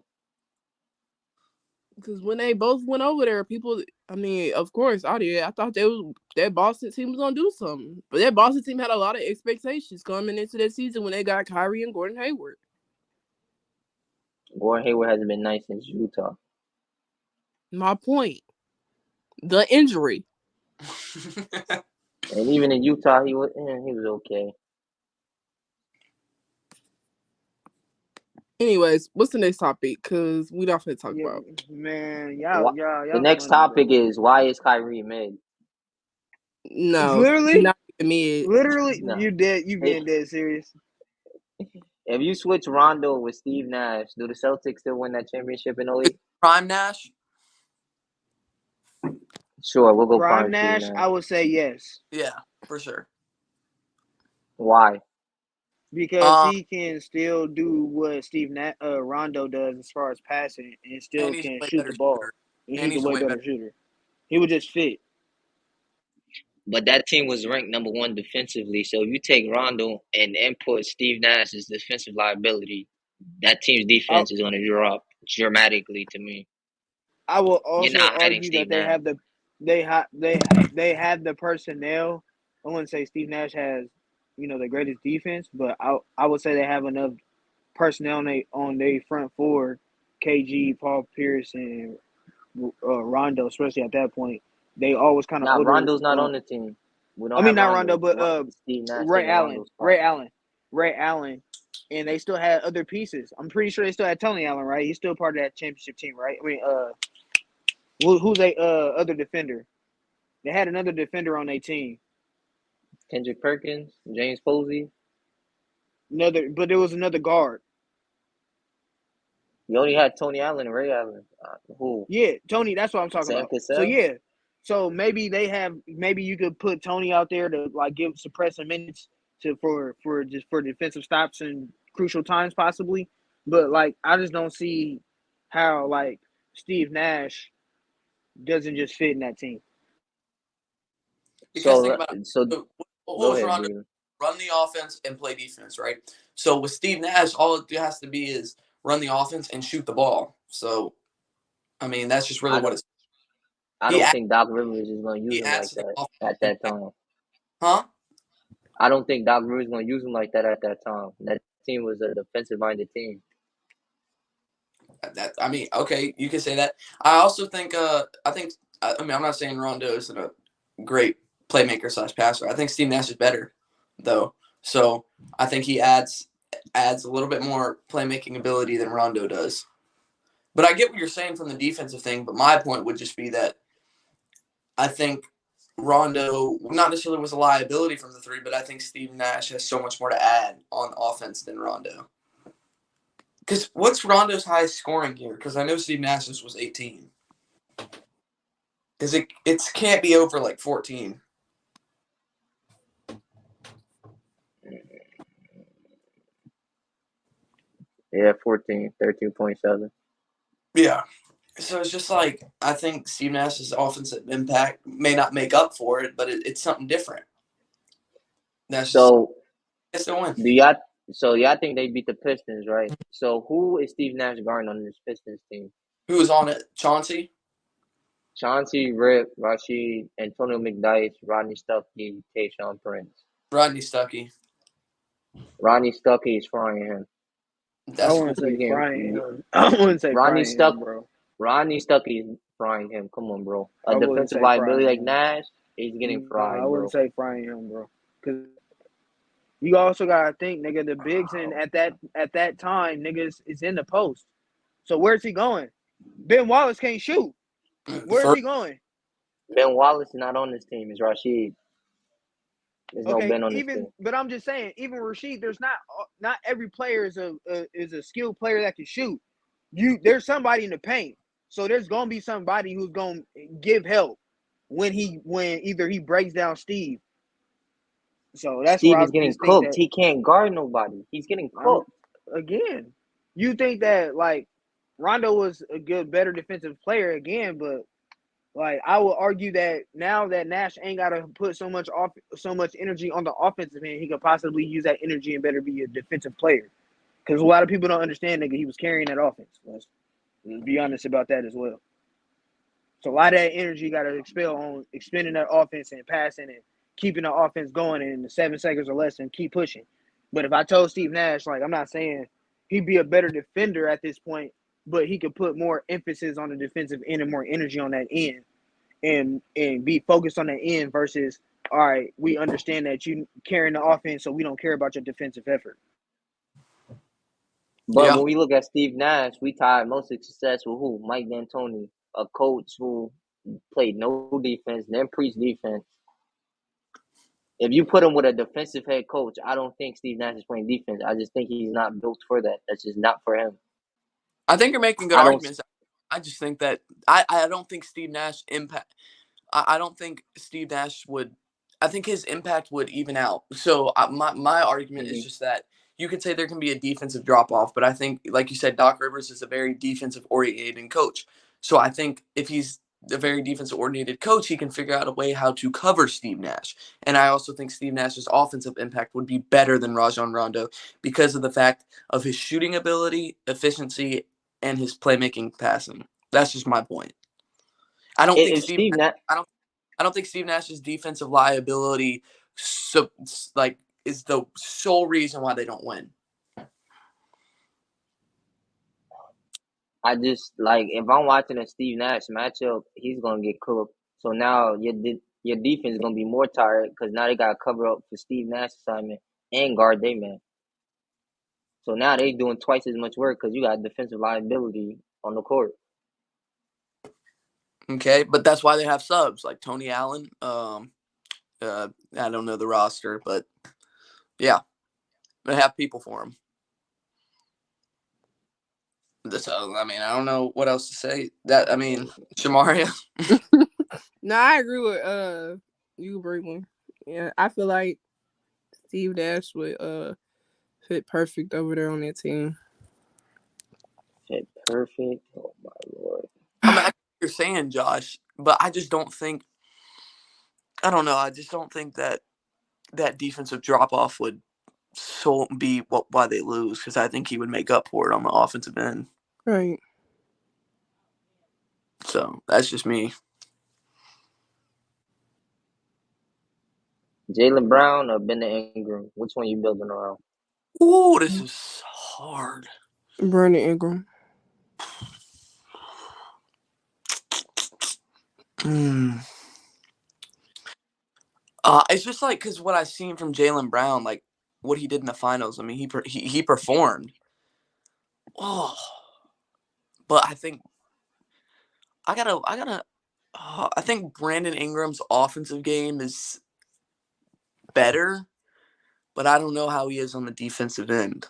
Because when they both went over there, people, I mean, of course, I did. I thought that Boston team was going to do something. But that Boston team had a lot of expectations coming into that season when they got Kyrie and Gordon Hayward. Gordon Hayward hasn't been nice since Utah. My point. The injury. And even in Utah, he was okay. Anyways, what's the next topic? Because we not going to talk about. Man, y'all. The next topic is why is Kyrie mid? No, literally, not mid. Literally, no. You being dead serious. If you switch Rondo with Steve Nash, do the Celtics still win that championship in 08? Prime Nash? Sure, we'll go Prime Nash. I would say yes. Yeah, for sure. Why? Because he can still do what Rondo does as far as passing, and still can shoot the ball. And he's a way better shooter. He would just fit. But that team was ranked number 1 defensively. So if you take Rondo and input Steve Nash's defensive liability, that team's defense is going to drop dramatically to me. I will You're also not hiding argue Steve that they Nash. have the personnel. I wouldn't say Steve Nash has, the greatest defense, but I would say they have enough personnel on their front four, KG, Paul Pierce, and Rondo, especially at that point. They always kind of Rondo's not on the team. We don't I mean, have not Rondo. Rondo, but Steve Nash Ray taking Allen, Rondo's spot. Ray Allen, and they still had other pieces. I'm pretty sure they still had Tony Allen, right? He's still part of that championship team, right? I mean, who's a other defender? They had another defender on their team. Kendrick Perkins, James Posey. But there was another guard. You only had Tony Allen and Ray Allen. Who? Yeah, Tony. That's what I'm talking Sam about. Cassell? So yeah, so maybe you could put Tony out there to like suppress some minutes for defensive stops in crucial times possibly. But like I just don't see how like Steve Nash doesn't just fit in that team. Because think about it. So what was Rondo? Run the offense and play defense, right? So with Steve Nash, all it has to be is run the offense and shoot the ball. So, I mean, that's just really what it's. I don't think Doc Rivers is going to use him like that at that time. Huh? I don't think Doc Rivers is going to use him like that at that time. That team was a defensive-minded team. I mean, okay, you can say that. I also think, I'm not saying Rondo isn't a great playmaker / passer. I think Steve Nash is better, though. So I think he adds a little bit more playmaking ability than Rondo does. But I get what you're saying from the defensive thing. But my point would just be that I think Rondo not necessarily was a liability from the three, but I think Steve Nash has so much more to add on offense than Rondo. Because what's Rondo's highest scoring here? Because I know Steve Nash's was 18. Because it can't be over like 14. Yeah, 13.7. Yeah. So it's just like, I think Steve Nash's offensive impact may not make up for it, but it's something different. That's so, it's the win. Y'all think they beat the Pistons, right? So who is Steve Nash guarding on this Pistons team? Who was on it? Chauncey, Rip, Rashid, Antonio McDyess, Rodney Stuckey, Tayshaun Prince. Rodney Stuckey. Rodney Stuckey is frying him. I wouldn't say frying him. I wouldn't say Rodney frying him, bro. Rodney Stuckey is frying him. Come on, bro. A defensive liability like Nash, he's getting fried, I wouldn't say frying him, bro. Because you also gotta think, nigga, the bigs in at that time, niggas is in the post. So where's he going? Ben Wallace can't shoot. Where's he going? Ben Wallace is not on this team. It's Rashid. There's no Ben on this team. But I'm just saying, even Rashid, there's not every player is a skilled player that can shoot. There's somebody in the paint, so there's gonna be somebody who's gonna give help when either he breaks down Steve. So that's Steve is getting cooked. He can't guard nobody. He's getting cooked. Again, you think that like Rondo was a better defensive player again, but like I would argue that now that Nash ain't gotta put so much energy on the offensive end, he could possibly use that energy and better be a defensive player. Because a lot of people don't understand, nigga, he was carrying that offense. Let's be honest about that as well. So a lot of that energy got to expel on expending that offense and passing and keeping the offense going in the 7 seconds or less and keep pushing. But if I told Steve Nash, like, I'm not saying he'd be a better defender at this point, but he could put more emphasis on the defensive end and more energy on that end and be focused on that end versus, all right, we understand that you carrying the offense, so we don't care about your defensive effort. But when we look at Steve Nash, we tied most success with who? Mike D'Antoni, a coach who played no defense, then preached defense. If you put him with a defensive head coach, I don't think Steve Nash is playing defense. I just think he's not built for that. That's just not for him. I think you're making good arguments. I just think that I don't think Steve Nash impact. I don't think Steve Nash would. I think his impact would even out. So my argument is just that you could say there can be a defensive drop off, but I think, like you said, Doc Rivers is a very defensive oriented coach. So I think if he's a very defensive-oriented coach, he can figure out a way how to cover Steve Nash. And I also think Steve Nash's offensive impact would be better than Rajon Rondo because of the fact of his shooting ability, efficiency, and his playmaking passing. That's just my point. I don't think I don't think Steve Nash's defensive liability is the sole reason why they don't win. I just if I'm watching a Steve Nash matchup, he's gonna get cooked. So now your defense is gonna be more tired because now they gotta cover up for Steve Nash assignment and guard their man. So now they doing twice as much work because you got defensive liability on the court. Okay, but that's why they have subs like Tony Allen. I don't know the roster, but yeah, they have people for him. So, I don't know what else to say. Shamaria. No, I agree with you, Breland. Yeah, I feel like Steve Nash would fit perfect over there on that team. Fit perfect? Oh my lord! I get what you're saying, Josh, but I just don't think. I don't know. I just don't think that defensive drop off would be why they lose, because I think he would make up for it on the offensive end. Right. So that's just me. Jaylen Brown or Brandon Ingram? Which one you building around? Ooh, this is hard. Brandon Ingram. It's just because what I've seen from Jaylen Brown, what he did in the finals. I mean, he performed. Oh, but I think I think Brandon Ingram's offensive game is better, but I don't know how he is on the defensive end.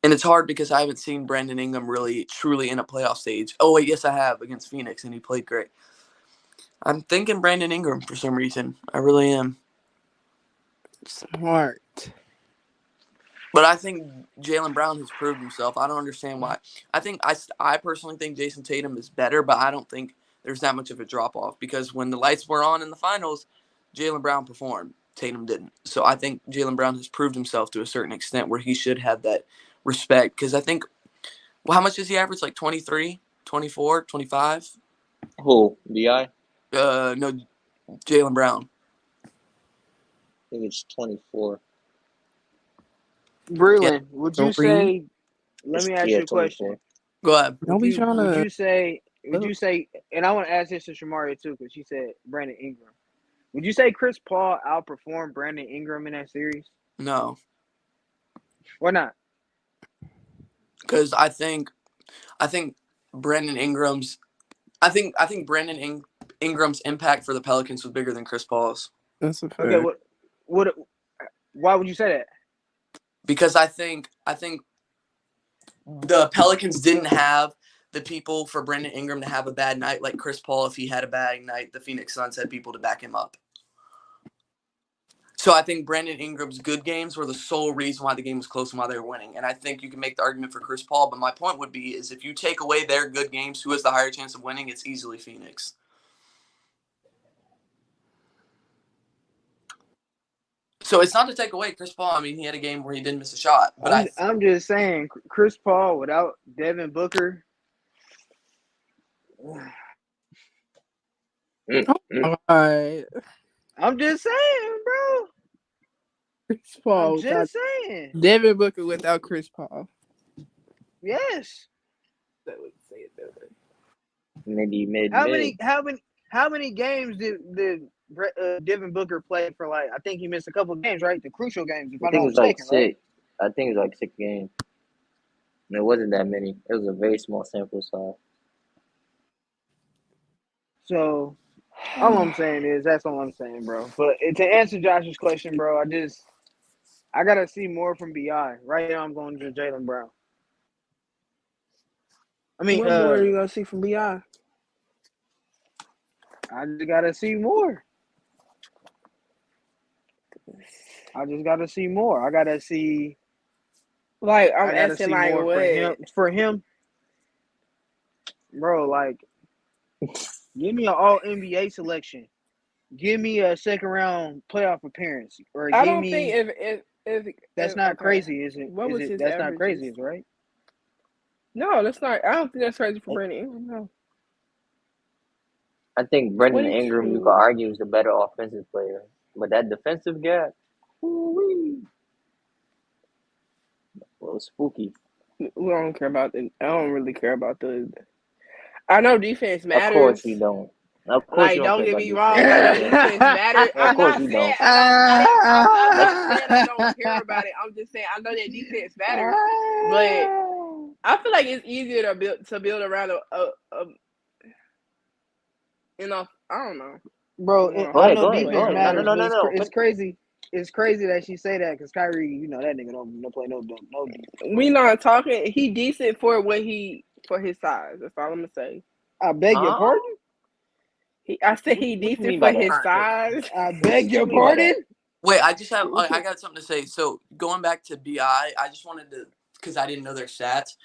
And it's hard because I haven't seen Brandon Ingram really truly in a playoff stage. Oh wait, yes I have, against Phoenix, and he played great. I'm thinking Brandon Ingram for some reason. I really am. Smart. But I think Jaylen Brown has proved himself. I don't understand why. I personally think Jason Tatum is better, but I don't think there's that much of a drop off, because when the lights were on in the finals, Jaylen Brown performed. Tatum didn't. So I think Jaylen Brown has proved himself to a certain extent where he should have that respect. Because I think, how much does he average? 23, 24, 25? Who? B.I.? No, Jaylen Brown. I think it's 24. Breland, would you say? Let me ask you a 24. question. Go ahead. Don't be trying to. Would you say? And I want to ask this to Shamaria too, because she said Brandon Ingram. Would you say Chris Paul outperformed Brandon Ingram in that series? No. Why not? Because I think Brandon Ingram's Ingram's impact for the Pelicans was bigger than Chris Paul's. That's a fact. Okay, why would you say that? Because I think the Pelicans didn't have the people for Brandon Ingram to have a bad night like Chris Paul. If he had a bad night, the Phoenix Suns had people to back him up. So I think Brandon Ingram's good games were the sole reason why the game was close and why they were winning. And I think you can make the argument for Chris Paul, but my point would be is if you take away their good games, who has the higher chance of winning? It's easily Phoenix. So it's not to take away Chris Paul. I mean, he had a game where he didn't miss a shot. But I'm just saying, Chris Paul without Devin Booker. I'm just saying, bro. Chris Paul. I'm just saying. Devin Booker without Chris Paul. Yes. That would say it better. Maybe mid. How many games did Devin Booker play for? I think he missed a couple of games, right? The crucial games, if I'm not mistaken, right? I think it was 6 games. And it wasn't that many. It was a very small sample size. So, all I'm saying is that's all I'm saying, bro. But to answer Josh's question, bro, I gotta see more from Bi. Right now, I'm going to Jaylen Brown. I mean, what more are you gonna see from Bi? I just gotta see more. I gotta see. I'm asking, more what? for him, bro. Give me an All NBA selection. Give me a second round playoff appearance, or I give don't think me. if That's not okay. crazy, is it? What Is was it? his That's not averages? crazy, is it, right? No, that's not. I don't think that's crazy for Brandon Ingram. No. I think Brendan Ingram, you could 22. argue, is the better offensive player, but that defensive gap, woo-wee, a little spooky. We don't care about the. I don't really care about the. I know defense Of course matters. you don't. Of course you Like, don't don't care get about me defense. wrong. I know Okay. defense matters. Of I'm course not you saying don't. I'm Of, not saying I don't care about it. I'm just saying I know that defense matters, but I feel like it's easier to build around a I don't know. Bro, go I ahead, know go ahead, go defense ahead. No, no, matters, no, but no, no. it's crazy. It's crazy that she say that because Kyrie, that nigga don't play no defense. We not talking. He decent for for his size. That's all I'm gonna say. I beg your pardon. I said he What you decent mean by for that? his size. I beg What you your mean by that? pardon. Wait, I got something to say. So going back to BI, I just wanted to, because I didn't know their stats.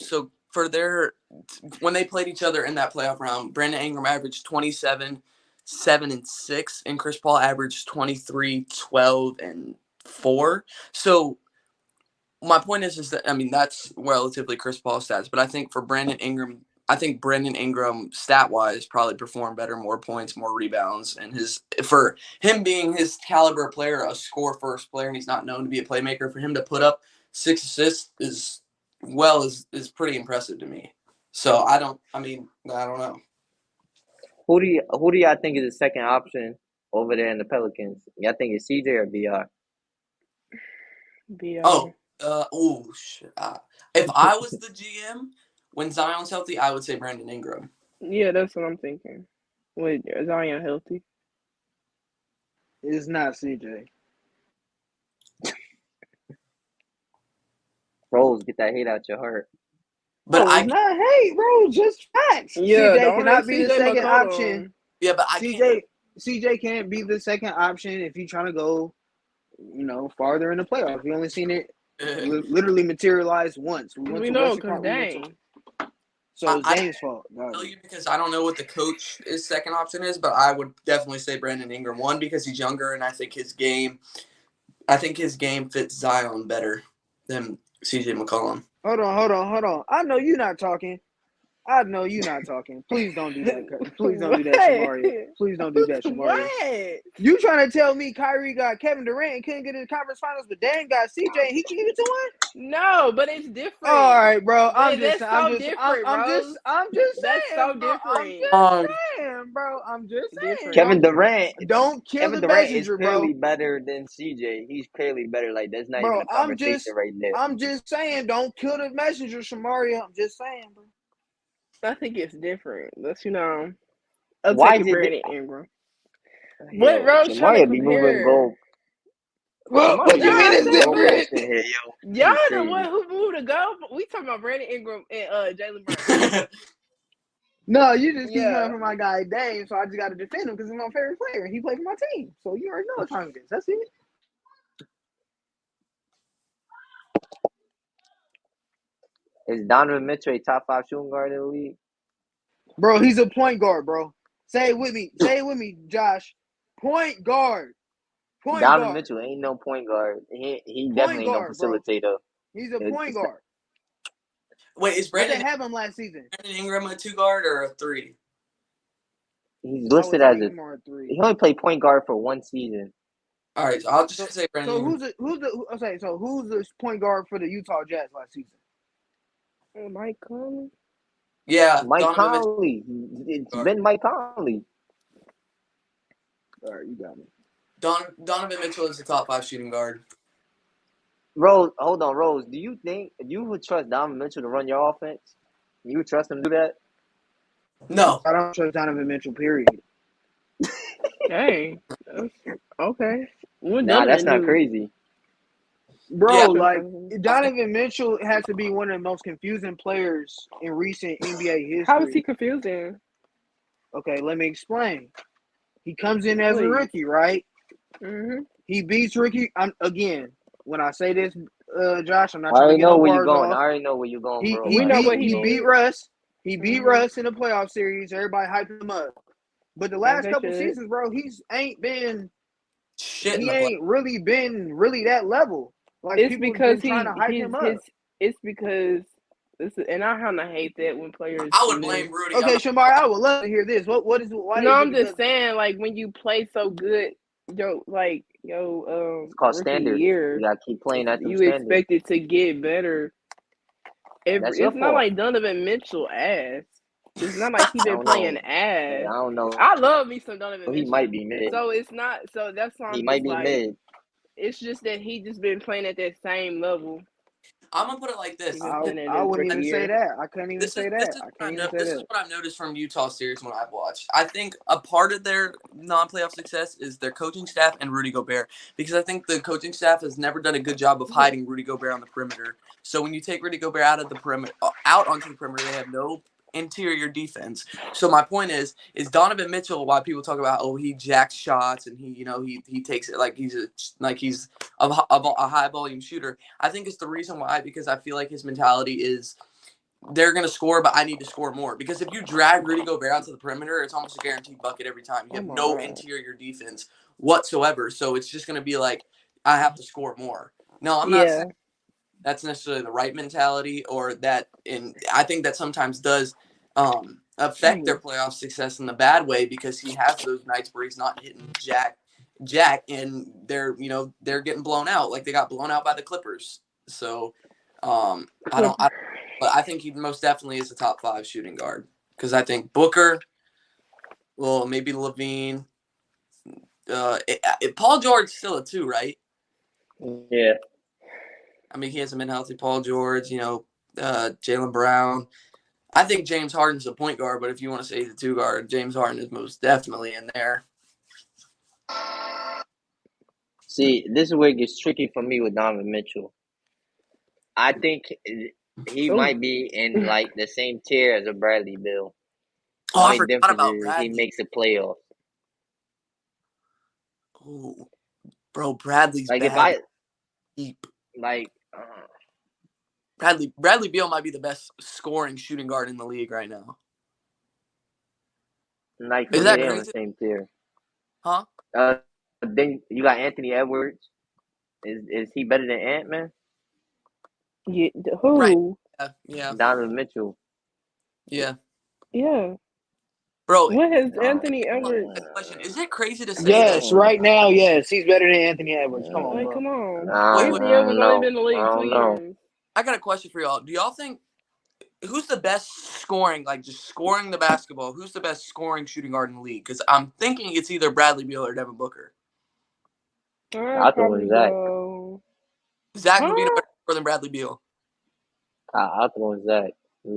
So for when they played each other in that playoff round, Brandon Ingram averaged 27, 7, and 6, and Chris Paul averaged 23, 12, and 4. So my point is that, I mean, that's relatively Chris Paul stats, but I think Brandon Ingram stat wise probably performed better, more points, more rebounds, and for him being his caliber player, a score first player, and he's not known to be a playmaker, for him to put up 6 assists is pretty impressive to me. So I don't know. Who do y'all think is the second option over there in the Pelicans? Y'all think it's CJ or BR? Oh, shit. If I was the GM when Zion's healthy, I would say Brandon Ingram. Yeah, that's what I'm thinking. Wait, is Zion healthy? It's not CJ. Rose, get that hate out your heart. But It's not hate, bro. Just facts. Yeah, CJ don't hate cannot be the CJ second McCollum. option. Yeah, but CJ can't be the second option if he's trying to go, farther in the playoffs. We only seen it literally materialize once. We know because dang. So it's Dame's fault. I tell you because I don't know what the coach's second option is, but I would definitely say Brandon Ingram. One, because he's younger, and I think his game fits Zion better than CJ McCollum. Hold on. I know you're not talking. Please don't do that. Please don't do that, Shamari. Please don't do that, Shamari. What? You trying to tell me Kyrie got Kevin Durant and couldn't get in the conference finals, but Dan got CJ and he can give it to one? No, but it's different. All right, bro. I'm just saying. That's so different. Kevin Durant. Don't kill Kevin the Durant messenger, is clearly better than CJ. He's clearly better. Like that's not even a conversation right there. I'm just saying, don't kill the messenger, Shamaria. I'm just saying, bro. I think it's different. That's Why take is Brandon Ingram. What Rose trying to compare? What you mean it's different? Y'all the one who moved to go. We talking about Brandon Ingram and Jalen Brown. No, you just keep coming for my guy Dame, so I just got to defend him because he's my favorite player and he played for my team. So you already know what time it is. That's it. Is Donovan Mitchell a top 5 shooting guard in the league? Bro, he's a point guard, bro. Say it with me, Josh. Point guard. Donovan Mitchell ain't no point guard. He definitely ain't no facilitator. Bro. He's a point guard. Wait, is Brandon? They have him last season. Brandon Ingram a 2 guard or a 3? He's listed as a 3. He only played point guard for 1 season. All right, so I'll just say Brandon. So who's the point guard for the Utah Jazz last season? Mike Conley. Yeah, Mike Conley. It's been Mike Conley. All right, you got me. Donovan Mitchell is the top 5 shooting guard. Rose, hold on, Rose. Do you think you would trust Donovan Mitchell to run your offense? You would trust him to do that? No, I don't trust Donovan Mitchell. Period. Hey, okay. Nah, that's not crazy. Bro, Donovan Mitchell has to be one of the most confusing players in recent NBA history. How is he confusing? Okay, let me explain. He comes in as a rookie, right? Mm-hmm. He beats rookie. Again, when I say this, Josh, I'm not I trying to get no where bars you're going. off. I already know where you're going, bro. We know what he beat Russ. He beat Russ in the playoff series. Everybody hyped him up. But the last couple seasons, bro, he ain't really been that level. Like, it's people because been trying to hype him up. It's because and I kind of hate that when players. I would blame Rudy. Okay, Shamar, I would love to hear this. Why is it? I'm just saying, like, when you play so good, it's called standards. year, You gotta keep playing at them you standards. expect it to get better. It's not like Donovan Mitchell ass. It's not like he been playing ass. I don't know. I love me some Donovan Mitchell. He might be mid. So it's not. So that's why he might be mid. It's just that he just been playing at that same level. I'm gonna put it like this. I wouldn't even say that. I couldn't even say that. This is what I've noticed from Utah series when I've watched. I think a part of their non-playoff success is their coaching staff and Rudy Gobert, because I think the coaching staff has never done a good job of hiding Rudy Gobert on the perimeter. So when you take Rudy Gobert out onto the perimeter, they have no interior defense. So my point is Donovan Mitchell, why people talk about, oh, he jacks shots and he takes it like he's a high volume shooter. I think it's the reason why, because I feel like his mentality is they're going to score, but I need to score more. Because if you drag Rudy Gobert out to the perimeter, it's almost a guaranteed bucket every time. You have no interior defense whatsoever. So it's just going to be like, I have to score more. No, I'm not saying that's necessarily the right mentality, or that, and I think that sometimes does affect their playoff success in the bad way, because he has those nights where he's not hitting jack, and they're getting blown out, like they got blown out by the Clippers. So but I think he most definitely is a top 5 shooting guard, because I think Booker, well, maybe Levine, Paul George still a 2, right? Yeah. I mean, he hasn't been healthy. Paul George, Jaylen Brown. I think James Harden's a point guard, but if you want to say he's a 2 guard, James Harden is most definitely in there. See, this is where it gets tricky for me with Donovan Mitchell. I think he might be in like the same tier as a Bradley Beal. Oh, I forgot about Bradley. He makes the playoffs. Oh, bro, Bradley's like bad. Bradley Beal might be the best scoring shooting guard in the league right now. Like, is that crazy? On the same tier? Huh? Then you got Anthony Edwards. Is he better than Ant-Man? Yeah, who? Right. Yeah. Donovan Mitchell. Yeah. Yeah. Bro, what has Anthony Edwards? Question: is it crazy to say? Yes, right now, yes, he's better than Anthony Edwards. Come on, bro. Come on. Anthony Edwards only been in the league 2 years. I got a question for y'all. Do y'all think who's the best scoring, like just scoring the basketball? Who's the best scoring shooting guard in the league? Because I'm thinking it's either Bradley Beal or Devin Booker. I thought it was Zach. Zach would be a better scorer than Bradley Beal. I thought it was Zach.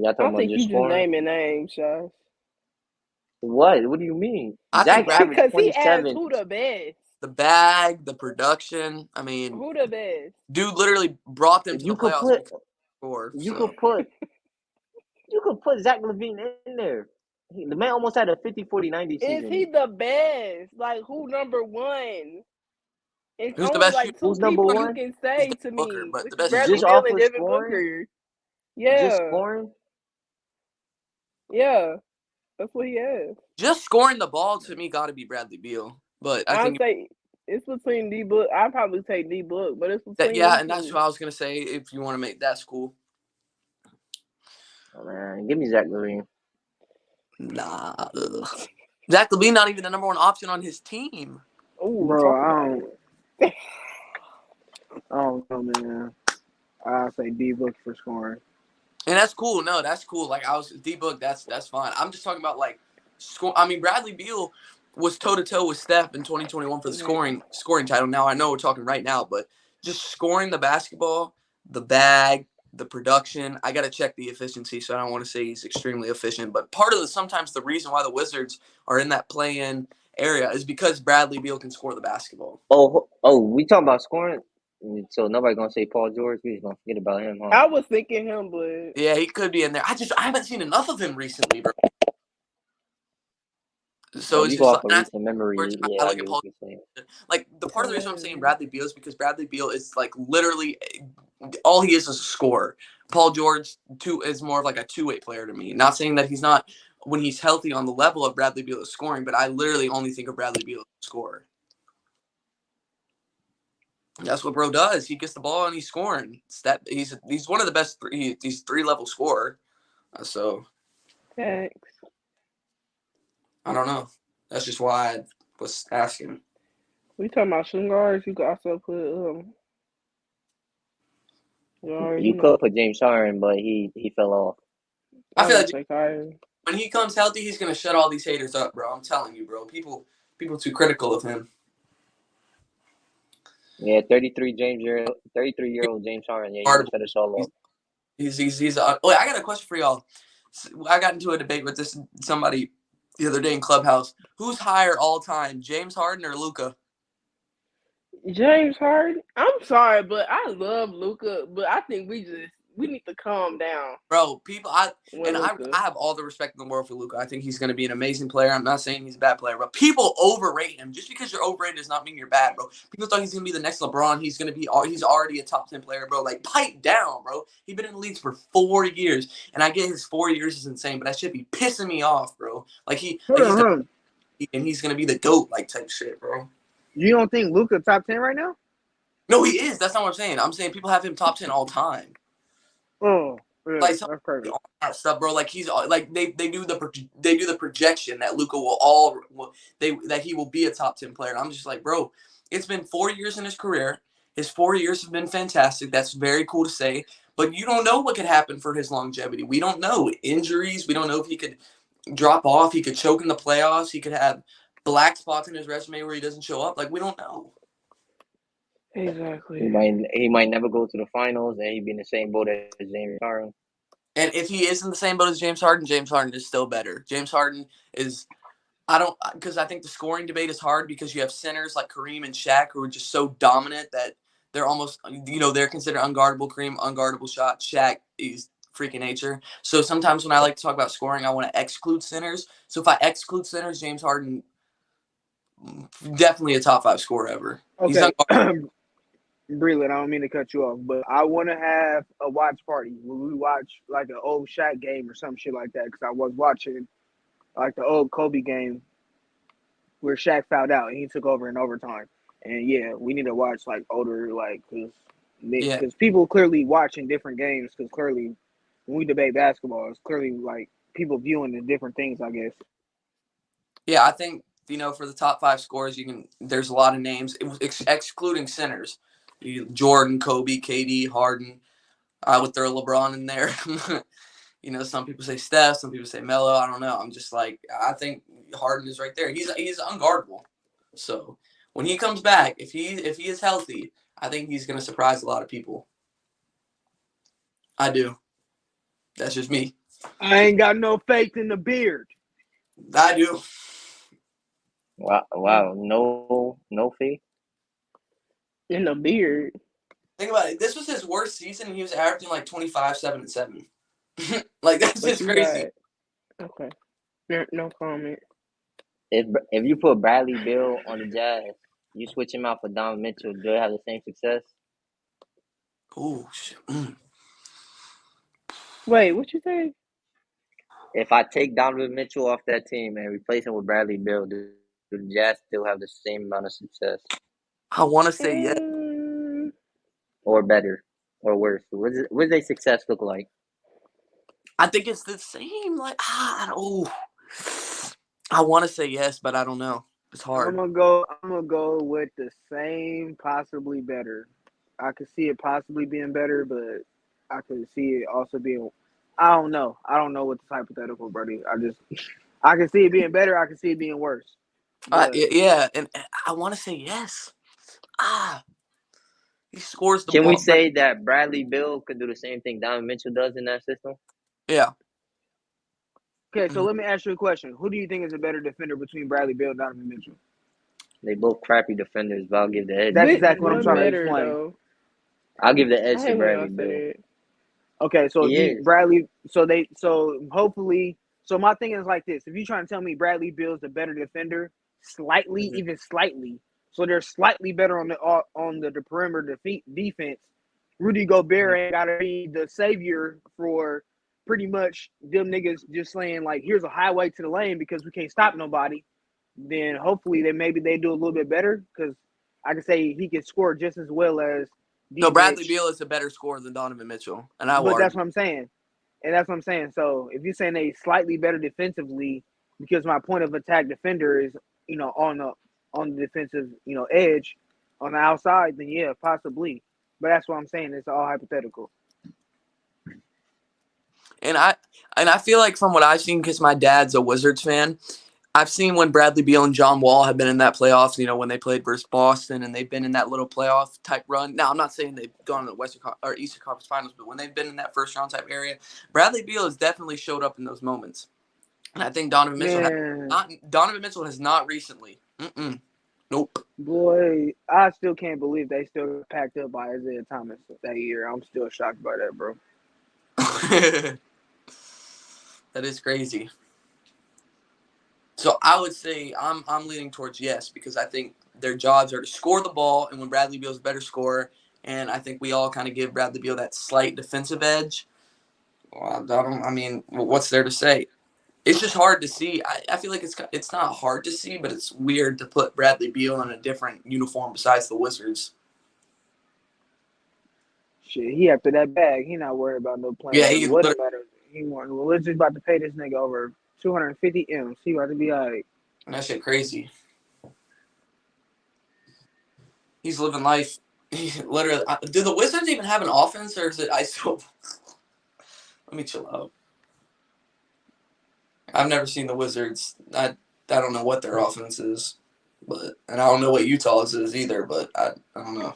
I think you just naming names, Josh. What? What do you mean? Zach because he asked who the best. The bag, the production. I mean, who the best? Dude literally brought them to the playoffs. You could put Zach LaVine in there. The man almost had a 50-40-90 season. Is he the best? Like, who number 1? It's who's only the best like 2 people you can say to me. Booker, but the best Bradley Beal and Devin Booker. Yeah. Just scoring? Yeah. That's what he has. Just scoring the ball to me got to be Bradley Beal. But I think it's between D-Book. I'd probably take D-Book, but it's between and that's what I was going to say. If you want to make that cool. Oh, man. Give me Zach LaVine. Nah. Zach LaVine not even the number 1 option on his team. Ooh, bro, I don't know, man. I'll say D-Book for scoring. And that's cool. No, that's cool. Like, D-Book, that's fine. I'm just talking about, like, score. I mean, Bradley Beal was toe-to-toe with Steph in 2021 for the scoring title. Now, I know we're talking right now, but just scoring the basketball, the bag, the production, I got to check the efficiency, so I don't want to say he's extremely efficient. But sometimes the reason why the Wizards are in that play-in area is because Bradley Beal can score the basketball. Oh, we talking about scoring? So nobody gonna say Paul George. We just gonna forget about him, huh? I was thinking him, but yeah, he could be in there. I haven't seen enough of him recently, bro. So it's just like memory. I look at Paul. Like the part of the reason I'm saying Bradley Beal is because Bradley Beal is like literally all he is a scorer. Paul George is more of like a two-way player to me. Not saying that he's not when he's healthy on the level of Bradley Beal scoring, but I literally only think of Bradley Beal as a scorer. That's what bro does. He gets the ball and he's scoring. He's one of the best. He's 3-level scorer. So Thanks. I don't know. That's just why I was asking. We talking about shooting guards. You could also put You could put James Harden, but he fell off. I feel like when he comes healthy, he's gonna shut all these haters up, bro. I'm telling you, bro. People too critical of him. Yeah, 33-year-old James Harden. Yeah, he's gonna shut us all up. He's wait, I got a question for y'all. I got into a debate with somebody the other day in Clubhouse. Who's higher all time, James Harden or Luka? James Harden. I'm sorry, but I love Luka, but I think we need to calm down. Bro, I have all the respect in the world for Luka. I think he's going to be an amazing player. I'm not saying he's a bad player, but people overrate him. Just because you're overrated does not mean you're bad, bro. People thought he's going to be the next LeBron. He's already a top 10 player, bro. Like, pipe down, bro. He's been in the league for 4 years, and I get his 4 years is insane, but that should be pissing me off, bro. Like, he's going to be the GOAT, like, type shit, bro. You don't think Luka top 10 right now? No, he is. That's not what I'm saying. I'm saying people have him top 10 all time. Oh, yeah, like that's crazy. All that stuff, bro. Like he's like they do the projection that Luka that he will be a top 10 player. And I'm just like, bro, it's been 4 years in his career. His 4 years have been fantastic. That's very cool to say. But you don't know what could happen for his longevity. We don't know injuries. We don't know if he could drop off. He could choke in the playoffs. He could have black spots in his resume where he doesn't show up. Like we don't know. Exactly. He might never go to the finals, and he'd be in the same boat as James Harden. And if he is in the same boat as James Harden is still better. James Harden is, because I think the scoring debate is hard because you have centers like Kareem and Shaq who are just so dominant that they're almost, they're considered unguardable. Kareem, unguardable shot. Shaq is freaking nature. So sometimes when I like to talk about scoring, I want to exclude centers. So if I exclude centers, James Harden, definitely a top 5 scorer ever. Okay. He's unguardable. Breland, I don't mean to cut you off, but I want to have a watch party where we watch like an old Shaq game or some shit like that because I was watching like the old Kobe game where Shaq fouled out and he took over in overtime. And yeah, we need to watch like older because people clearly watching different games because clearly when we debate basketball, it's clearly like people viewing the different things, I guess. Yeah, I think for the top 5 scorers, there's a lot of names excluding centers. Jordan, Kobe, KD, Harden. I would throw LeBron in there. Some people say Steph, some people say Melo. I don't know. I'm just like, I think Harden is right there. He's unguardable. So when he comes back, if he is healthy, I think he's gonna surprise a lot of people. I do. That's just me. I ain't got no faith in the beard. I do. Wow. No faith in the beard. Think about it. This was his worst season, and he was averaging like 25, 7, and 7. Like that's just crazy. Okay. No comment. If you put Bradley Beal on the Jazz, you switch him out for Donovan Mitchell, do they have the same success? Ooh, shit. Wait, what you say? If I take Donovan Mitchell off that team and replace him with Bradley Beal, do the Jazz still have the same amount of success? I want to say yes. Or better, or worse? What does their success look like? I think it's the same. Like, I want to say yes, but I don't know. It's hard. I'm gonna go with the same, possibly better. I could see it possibly being better, but I could see it also being. I don't know. I don't know what's hypothetical, Brody. I can see it being better. I can see it being worse. Yeah, and I want to say yes. He scores the ball. Can we say that Bradley Beal could do the same thing Donovan Mitchell does in that system? Yeah. Okay, so let me ask you a question. Who do you think is a better defender between Bradley Beal and Donovan Mitchell? They both crappy defenders, but I'll give the edge. That's exactly what I'm trying to explain. Though. I'll give the edge to Bradley Beal. Okay, so Bradley, so hopefully, so my thing is like this: if you're trying to tell me Bradley Beal's the better defender, slightly, even slightly, so they're slightly better on the perimeter defense Rudy Gobert ain't gotta be the savior for pretty much them niggas just saying like, here's a highway to the lane because we can't stop nobody. Then hopefully maybe they do a little bit better because I can say he can score just as well as No, Bradley Beal is a better scorer than Donovan Mitchell, and I will But argue. that's what I'm saying. And that's what I'm saying. So if you're saying they slightly better defensively, because my point of attack defender is, on the defensive, edge on the outside, then yeah, possibly. But that's what I'm saying. It's all hypothetical. And I feel like from what I've seen, because my dad's a Wizards fan, I've seen when Bradley Beal and John Wall have been in that playoffs, when they played versus Boston and they've been in that little playoff type run. Now, I'm not saying they've gone to the Western or Eastern Conference Finals, but when they've been in that first round type area, Bradley Beal has definitely showed up in those moments. And I think Donovan Mitchell has not recently. Nope. Boy, I still can't believe they still got packed up by Isaiah Thomas that year. I'm still shocked by that, bro. That is crazy. So I would say I'm leaning towards yes, because I think their jobs are to score the ball, and when Bradley Beal's a better scorer, and I think we all kind of give Bradley Beal that slight defensive edge. Well, what's there to say? It's just hard to see. I feel like it's not hard to see, but it's weird to put Bradley Beal in a different uniform besides the Wizards. Shit, he after that bag. He not worried about no playing. Yeah, he wouldn't matter. We're just about to pay this nigga over 250 M's. He about to be all right. That shit crazy. He's living life. Literally, do the Wizards even have an offense, or is it ISO? Let me chill out. I've never seen the Wizards. I don't know what their offense is, and I don't know what Utah's is either. But I don't know.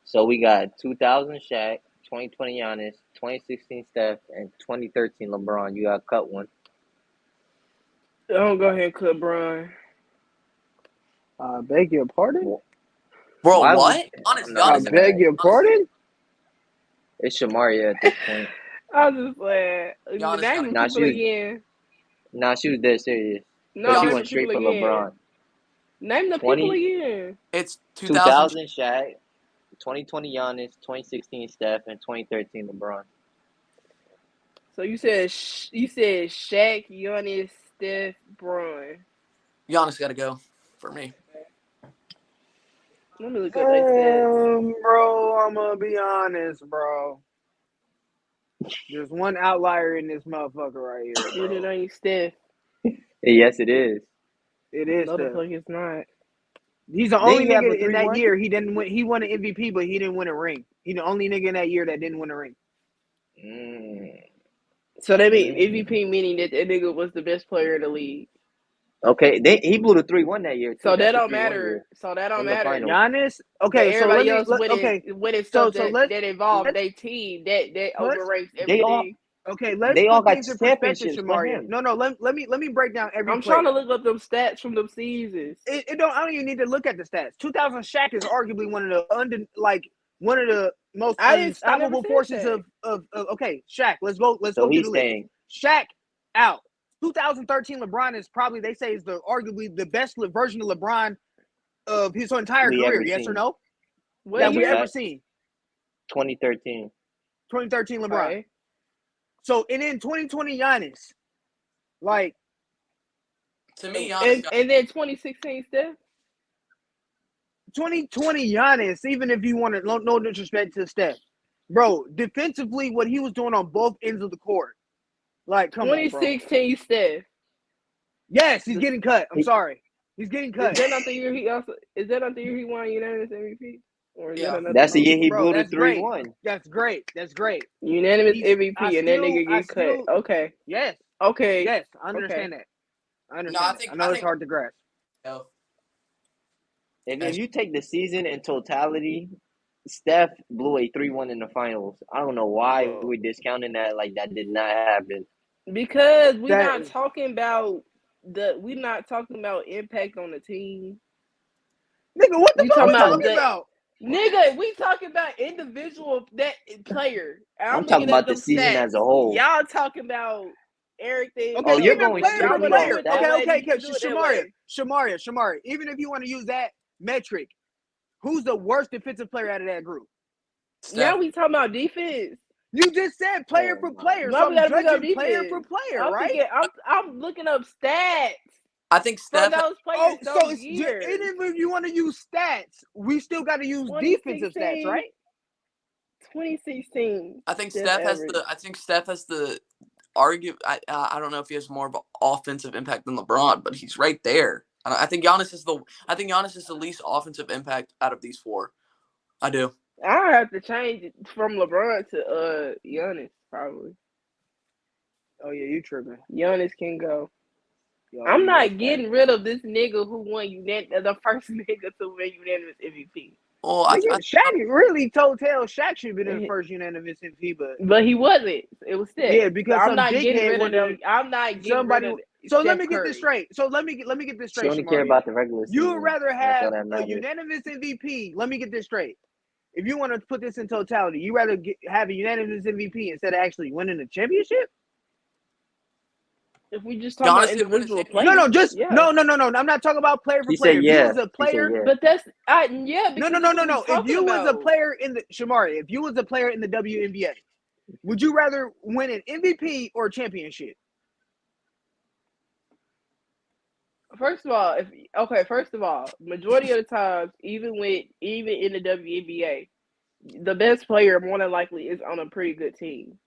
So we got 2000 Shaq, 2020 Giannis, 2016 Steph, and 2013 LeBron. You got to cut one. Don't go ahead and cut Bron. I beg your pardon? Bro, what? I beg your pardon? It's Shamaria at this point. I was just like, name the people again. Nah, she was dead serious. No, she went straight for LeBron. Name the people again. It's 2000 Shaq, 2020 Giannis, 2016 Steph, and 2013 LeBron. So you said Shaq, Giannis, Steph, Bron. Giannis got to go for me. Let me look at that stats. Bro, I'm gonna be honest, bro. There's one outlier in this motherfucker right here. It ain't Steph. Yes, it is. It is. No, the fuck it's not. He's the only nigga in that year. He didn't win. He won an MVP, but he didn't win a ring. He's the only nigga in that year that didn't win a ring. So that means MVP meaning that nigga was the best player in the league. Okay, he blew the 3-1 that year too. So that don't matter. Giannis. Okay, so everybody else winning stuff that involved their team that overrates everything. Let's put things in perspective, Shamaria. No, let me break down every. I'm trying to look up them stats from them seasons. I don't even need to look at the stats. 2000 Shaq is arguably one of the most unstoppable forces of. Okay, Shaq. Let's go through the list. Shaq out. 2013 LeBron is probably, they say, is arguably the best version of LeBron of his entire career. Yes or no? That we ever seen. 2013 LeBron. Right. So, and then 2020 Giannis. Like, to me, Giannis and then 2016 Steph. 2020 Giannis, even if you want to, no disrespect to Steph. Bro, defensively, what he was doing on both ends of the court. Like, come on, 2016 Steph. Yes, he's getting cut. I'm sorry. He's getting cut. Is that not the year he won unanimous MVP? Or is that's the year he blew the 3-1. That's great. Unanimous MVP and that nigga get cut. Okay. Yes. Okay. Yes, I understand that. I understand. I know it's hard to grasp. And if you take the season in totality, Steph blew a 3-1 in the finals. I don't know why we're discounting that like that did not happen. Because we're not talking about impact on the team. Nigga, what the fuck we talking about? Nigga, we talking about individual player. I'm talking about the season as a whole. Y'all talking about everything. Okay, you're going player for player. Okay. Shamaria. Even if you want to use that metric, who's the worst defensive player out of that group? Now we talking about defense. You just said player for player, so I'm judging player for player, right? I'm looking up stats. I think Steph. From those players, so it's years. Even if you want to use stats, we still got to use defensive stats, right? 2016. I think Steph has the argue. I don't know if he has more of an offensive impact than LeBron, but he's right there. I think Giannis is the least offensive impact out of these four. I do. I have to change it from LeBron to Giannis probably. Oh yeah, you tripping? Giannis can go. I'm not getting rid of this nigga who won the first nigga to win unanimous MVP. Oh, Shaq really told tale. Shaq should have been in the first unanimous MVP, but he wasn't. It was Steph. Yeah, because I'm not getting rid of them. I'm not getting rid of. So let me get this straight. Let me get this straight. You only care about the regular season. You would rather have a unanimous MVP. Let me get this straight. If you want to put this in totality, you rather have a unanimous MVP instead of actually winning the championship. If we just talk about individual players, no. I'm not talking about player for player. If you was a player, but that's No. If you was a player in the Shamari, if you was a player in the WNBA, would you rather win an MVP or a championship? First of all, majority of the times, even in the WNBA, the best player more than likely is on a pretty good team.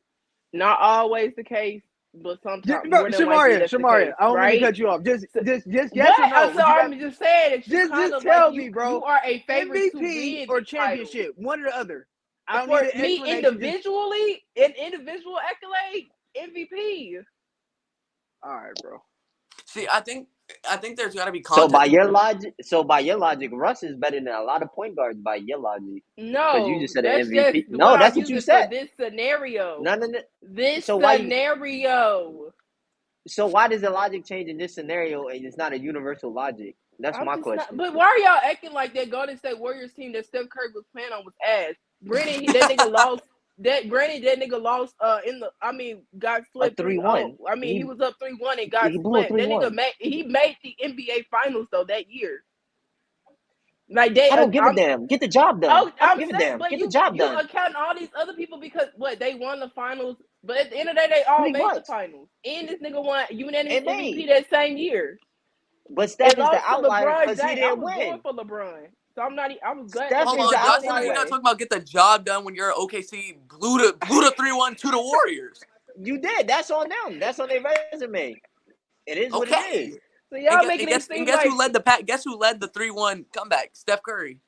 Not always the case, but sometimes. Shamaria, I don't mean to cut you off. Just yes or no. So I'm just saying. Just tell me, bro. You are a favorite MVP or championship, one or the other. For me, individually, an individual accolade, MVP. All right, bro. See, I think there's got to be context. So by your logic, Russ is better than a lot of point guards. By your logic, no, because you just said an MVP. No, that's what you said. This scenario. No. This scenario. So why does the logic change in this scenario and it's not a universal logic? That's my question. But why are y'all acting like that Golden State Warriors team that Steph Curry was playing on was ass? Granted, that nigga lost. That nigga lost got swept 3-1. He was up 3-1 and got swept. That nigga made the NBA finals though that year. Like I don't give a damn. Get the job done. I'm give saying, a damn. but Get the job done. You account all these other people because they won the finals, but at the end of the day, they all made the finals. And this nigga won unanimous MVP that same year. But Steph is the outlier because he didn't win. I was going for LeBron. So I'm not. I was glad. Hold on, Josh. You're not talking about get the job done when you're OKC blew the 3-1 to the Warriors. You did. That's on them. That's on their resume. It is what it is. So y'all making it seem like Guess who led the 3-1 comeback? Steph Curry.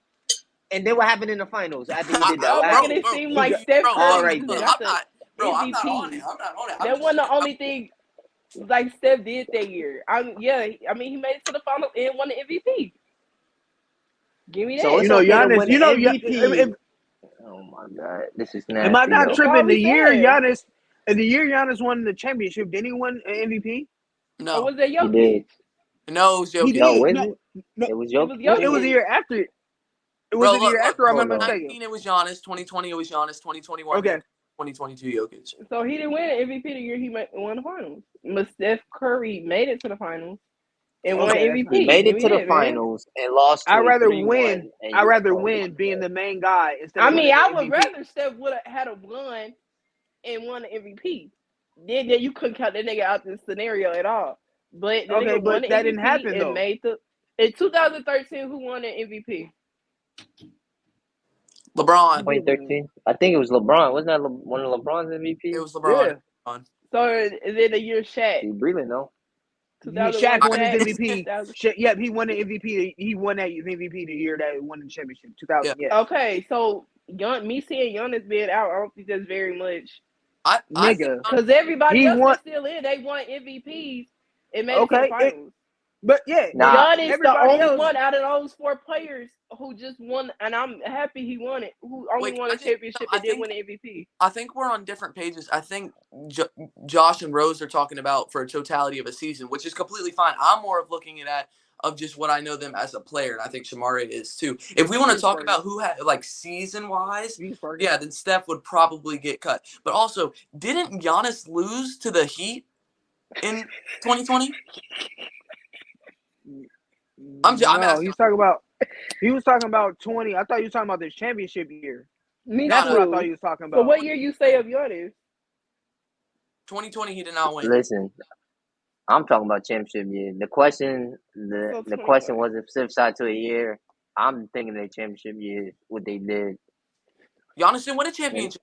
And then what happened in the finals after he did that? Y'all making it seem like Steph Curry. All right, I'm not on it. That wasn't the only thing. Like Steph did that year. He made it to the final and won the MVP. Give me that. So Giannis, oh my God, this is nasty. Am I not tripping? The year Giannis won the championship, didn't he win an MVP? No. Or was that Jokic? He did. No, it was Jokic. It was Jokic. It was the year after. It was the year after. I'm not mistaken. 2019 it was Giannis. 2020 it was Giannis. 2021. Okay. 2022 Jokic. So he didn't win an MVP the year he won the finals. But Steph Curry made it to the finals and won MVP. He made it to the finals and lost. I'd rather win. I'd rather win being the main guy instead. I would rather Steph would have had a won and won the MVP. Then you couldn't count that nigga out this scenario at all. But but that didn't happen though. In 2013, who won the MVP? LeBron. 2013. I think it was LeBron. Wasn't that one of LeBron's MVP? It was LeBron. Yeah. So then the year Shaq. You really know. Shaq won his MVP. He won the MVP. He won that MVP the year that he won the championship. 2000. Yeah. Okay, so me seeing Giannis being out, I don't think that's very much. Because everybody else was still in. They won MVPs and made it to the finals. But yeah, Giannis the only one out of those four players who just won, and I'm happy he won it. Who only won a championship and didn't win an MVP. I think we're on different pages. I think Josh and Rose are talking about for a totality of a season, which is completely fine. I'm more of looking at of just what I know them as a player, and I think Shamari is too. If we want to talk about who had season wise, then Steph would probably get cut. But also, didn't Giannis lose to the Heat in 2020? He was talking about 20. I thought you were talking about this championship year. That's what I thought he was talking about. So what year you say of Giannis? 2020, he did not win. Listen, I'm talking about championship year. The question wasn't flip side to a year. I'm thinking their championship year, what they did. Giannis didn't win a championship.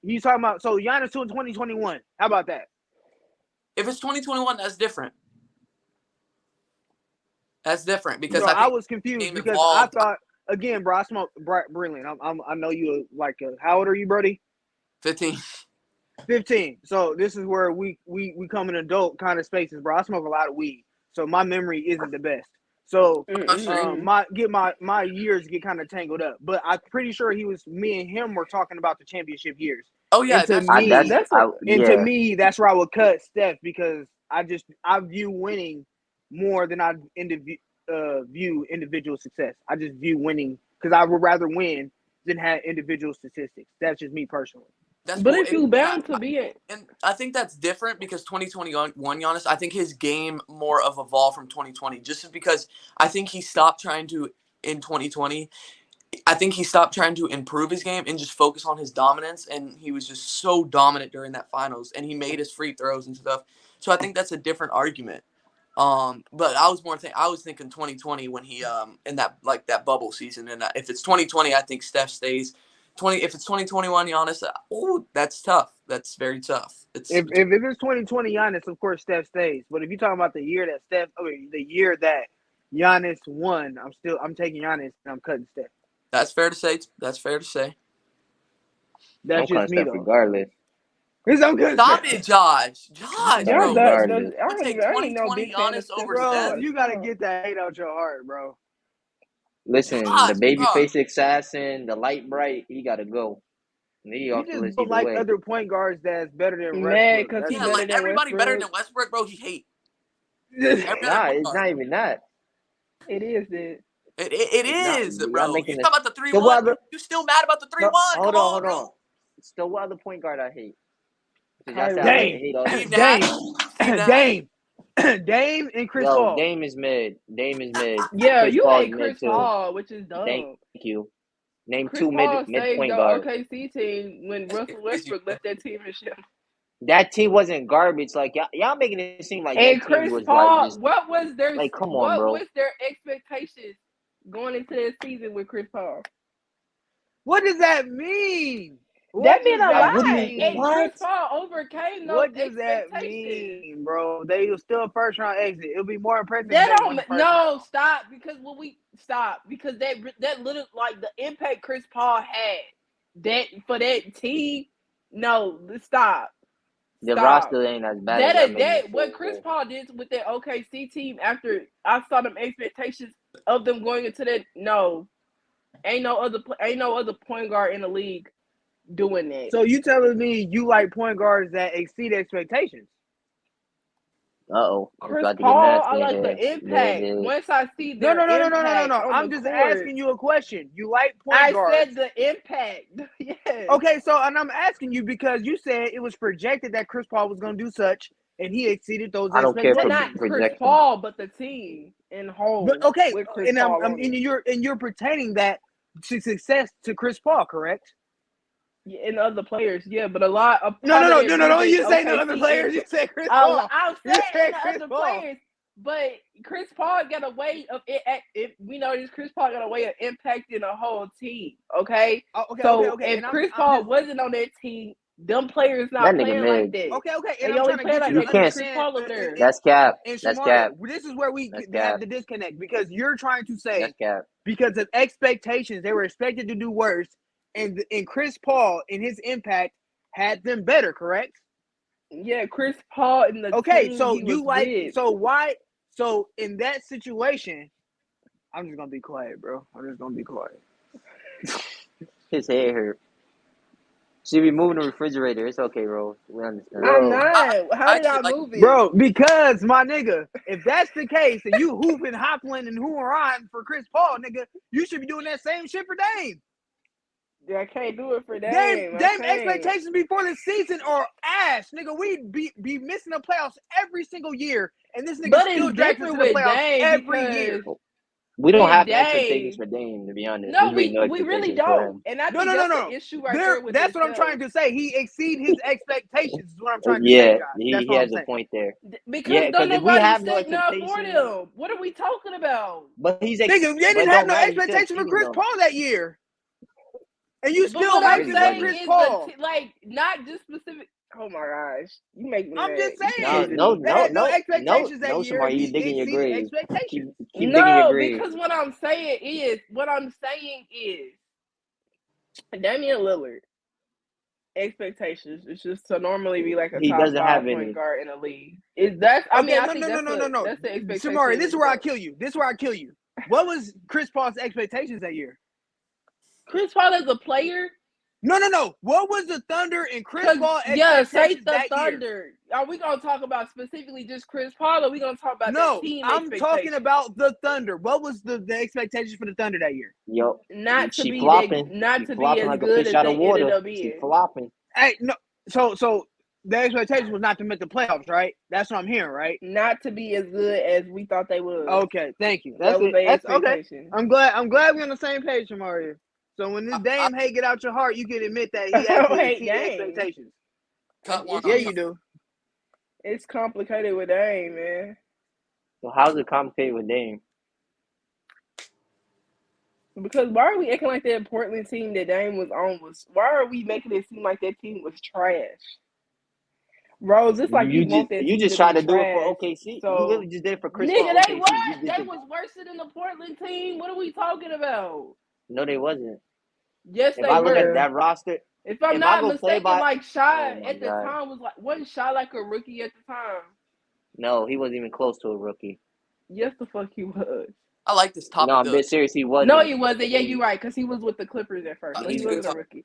He's talking about Giannis to 2021. How about that? If it's 2021, that's different. That's different because I was confused because I thought again, bro. I smoke brilliant. I know you like how old are you, Brody? 15. 15. So this is where we come in adult kind of spaces, bro. I smoke a lot of weed, so my memory isn't the best. So my years get kind of tangled up. But I'm pretty sure me and him were talking about the championship years. Oh yeah, to me, that's where I would cut Steph because I view winning more than I view individual success. I just view winning because I would rather win than have individual statistics. That's just me personally. But if you bound to be it, and I think that's different because 2021 Giannis, I think his game more of evolved from 2020, just because I think he stopped trying to in 2020. I think he stopped trying to improve his game and just focus on his dominance, and he was just so dominant during that finals, and he made his free throws and stuff. So I think that's a different argument. But I was thinking 2020 when he in that bubble season, and if it's 2020, I think Steph stays. If it's 2021 Giannis, that's tough. That's very tough. If it's 2020 Giannis, of course Steph stays. But if you're talking about the year that Giannis won, I'm taking Giannis and I'm cutting Steph. That's fair to say. That's I'm just me though. Regardless. Stop it, Josh. Josh, bro. I would take 2020 Giannis over Steph. You gotta get that hate out your heart, bro. Listen, the babyface assassin, the light bright, he gotta go. He just don't like other point guards that's better than Westbrook. Everybody better than Westbrook, bro. He hate. Nah, it's not even that. It is that. It is, bro. You talking about the 3-1? You still mad about the 3-1? Hold on. Still, what other point guard I hate? Dame and Chris Paul. Dame is mid. Yeah, you hate Chris Paul, which is dumb. Thank you. Name Chris 2 Paul mid point guards. OKC team when Russell Westbrook left that team and shit. That team wasn't garbage. Like y'all making it seem like and that Chris team was Paul, like just, what was their come on, bro. What was their expectations going into this season with Chris Paul? What does that mean? That meant a lot. And Chris Paul overcame those What does that mean, bro? They were still a first round exit. It'll be more impressive. Stop because because that little like the impact Chris Paul had that for that team. No, stop. The roster ain't as bad. What Chris Paul did with that OKC team after I saw them expectations of them going into that. No, ain't no other point guard in the league doing that. So you telling me you like point guards that exceed expectations? Chris Paul, I like the impact. Once I see their impact. No. I'm just asking you a question. You like point guards? I said the impact. Yes. Okay, and I'm asking you because you said it was projected that Chris Paul was going to do such, and he exceeded those expectations. Well, not Chris Paul, but the team in whole. But okay, and you're pertaining that to success to Chris Paul, correct? Yeah, and other players, yeah, but a lot of no. You say no other players. You say Chris Paul. I said other players, but Chris Paul got a way of it. We know this. Chris Paul got a way of impacting a whole team. Okay. If Chris Paul wasn't on that team, them players not playing like that. Okay. And I'm trying to get you can't. Chris Paul up there. That's cap. That's cap. This is where we have the disconnect because you're trying to say because of expectations they were expected to do worse. And Chris Paul in his impact had them better, correct? Yeah, Chris Paul in the team so you like good. So in that situation, I'm just gonna be quiet, bro. I'm just gonna be quiet. His head hurt. She be moving the refrigerator. It's okay, bro. We understand. I'm not. How did I move it? Bro, because my nigga, if that's the case and you hooping, hoppling, and hooring for Chris Paul, nigga, you should be doing that same shit for Dame. Yeah, I can't do it for Dame. Dame expectations before the season are ass. Nigga, we be missing the playoffs every single year. And this nigga still drags into the playoffs every year. We don't have expectations for Dame, to be honest. No, There's no we really expectations for him. don't. And I think that's the issue right there with that's what I'm trying to say. He exceed his expectations is what I'm trying to say, Yeah, Josh. That's he what I'm has a saying. point there. Because Because if we nobody have no setting up for expectations, them. What are we talking about? but he's Nigga, they didn't have no expectation for Chris Paul that year. And you still hyped him for Chris Paul. Not just specific. Oh my gosh, you make me. I'm just saying. No, they had no expectations that year. Shamar, you digging your grave. Expectations. Keep digging your grave. Because what I'm saying is Damian Lillard expectations is just to normally be like a top 5 point guard in the league. Is that? I mean, I think no. That's the expectation. Shamari, this is where I kill you. What was Chris Paul's expectations that year? Chris Paul as a player? No. What was the Thunder and Chris Paul expectations that Thunder. Year? Are we gonna talk about specifically just Chris Paul, or are we gonna talk about that team? I'm talking about the Thunder. What was the expectations for the Thunder that year? Yo, not to be flopping. Not to be as like good as they ended up being. She flopping. Hey, no. So the expectation was not to make the playoffs, right? That's what I'm hearing, right? Not to be as good as we thought they would. Okay, thank you. That's okay. I'm glad we're on the same page, Mario. So when this Dame hate get out your heart, you can admit that he actually exceeded expectations. Yeah, you do. It's complicated with Dame, man. So how's it complicated with Dame? Because why are we acting like that Portland team that Dame was on why are we making it seem like that team was trash? Rose, it's like you just tried to do it for OKC. So, you really just did it for Chris Paul. Nigga, they what? They was worse than the Portland team. What are we talking about? No, they wasn't. Yes, if I look at that roster, if I'm not mistaken, like Shy at the time wasn't Shy like a rookie at the time? No, he wasn't even close to a rookie. Yes, the fuck he was. I like this topic. No, I'm dead serious. He wasn't. No, he wasn't. Yeah, you're right. Because he was with the Clippers at first. So he wasn't a rookie.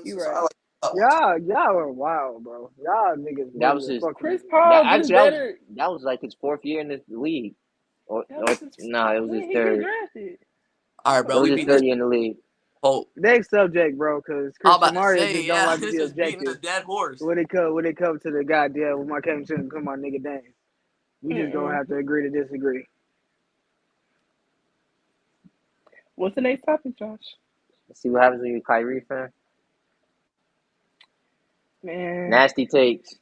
You right. Y'all are wild, bro. Y'all niggas. That was his Chris Paul. That was like his 4th year in the league. It was his 3rd. All right, bro. It was his 3rd year in the league. Oh, next subject, bro, because Chris Mario just don't like to be objective. Beating the dead horse. When it come to the goddamn when I came to come on nigga Dame, we just gonna have to agree to disagree. What's the next topic, Josh? Let's see what happens when you're a Kyrie fan. Man, nasty takes.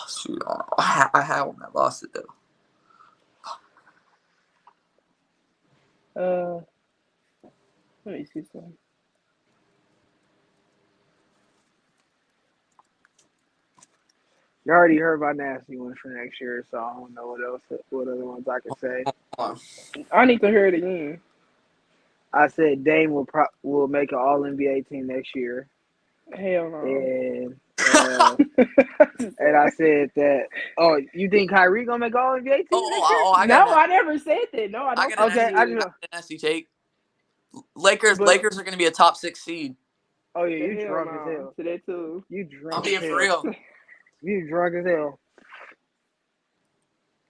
Shoot, I had one. I lost it though. Let me see something. You already heard my nasty ones for next year, so I don't know what other ones I can say. I need to hear it again. I said Dame will make an All NBA team next year. Hell no. And and I said that. Oh, you think Kyrie gonna make All NBA team next year? I never said that. No, I don't. I got a nasty take. Lakers are going to be a top 6 seed. Oh yeah, you drunk as hell. Today too. You drunk. I'm being for real. You drunk as hell.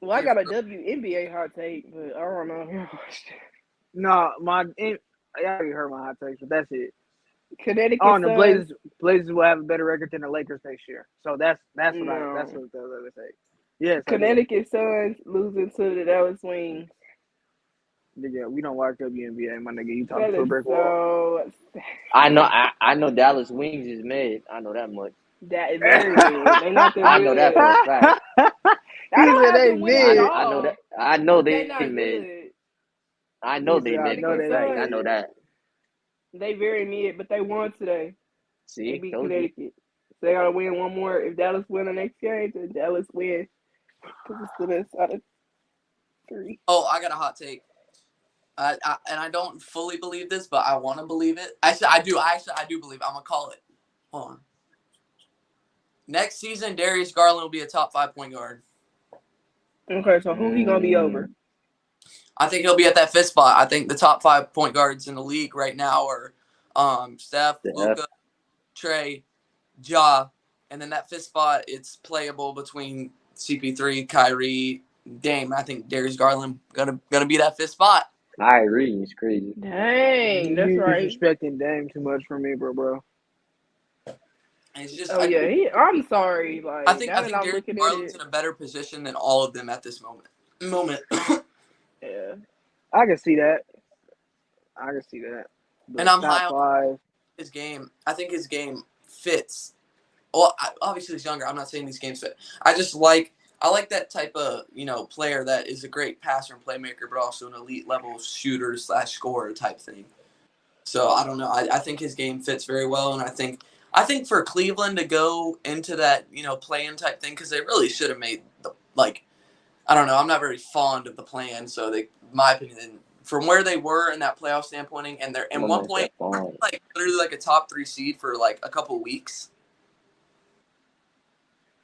Well, I got a WNBA hot take, but I don't know. No, I already heard my hot takes, but that's it. Connecticut. Oh, and the Blazers will have a better record than the Lakers next year. So that's what the other say. Yes. Connecticut Suns losing to the Dallas Wings. Nigga, we don't watch WNBA, my nigga. You talking to a brick wall. I know Dallas Wings is mid. I know that much. That is very mid. They not that I know that for a fact. They mid. I know that. I know they mid. Good. I know they mid. I know that. They very mid, but they won today. See, they beat Connecticut. So they gotta win one more. If Dallas win the next game, then Dallas win. Because it's the best out of 3. Oh, I got a hot take. And I don't fully believe this, but I want to believe it. Actually, I do believe it. I'm gonna call it. Hold on. Next season, Darius Garland will be a top 5 point guard. Okay, so who he gonna be over? I think he'll be at that 5th spot. I think the top 5 point guards in the league right now are Steph, Luka, Trey, Ja, and then that 5th spot it's playable between CP3, Kyrie, Dame. I think Darius Garland gonna be that 5th spot. Kyrie is crazy. Dang, that's right. You're disrespecting Dame too much for me, bro. It's just, I'm sorry. Like, I think Darius Garland's in a better position than all of them at this moment. moment. Yeah, I can see that. But And I'm top high on five. his game. I think his game fits. Well, obviously he's younger. I'm not saying these games fit. I like that type of player that is a great passer and playmaker, but also an elite level shooter / scorer type thing. So I don't know. I think his game fits very well, and I think for Cleveland to go into that play-in type thing, because they really should have made I don't know. I'm not very fond of the plan, so my opinion, from where they were in that playoff standpoint, and they're at one point literally like a top 3 seed for like a couple weeks.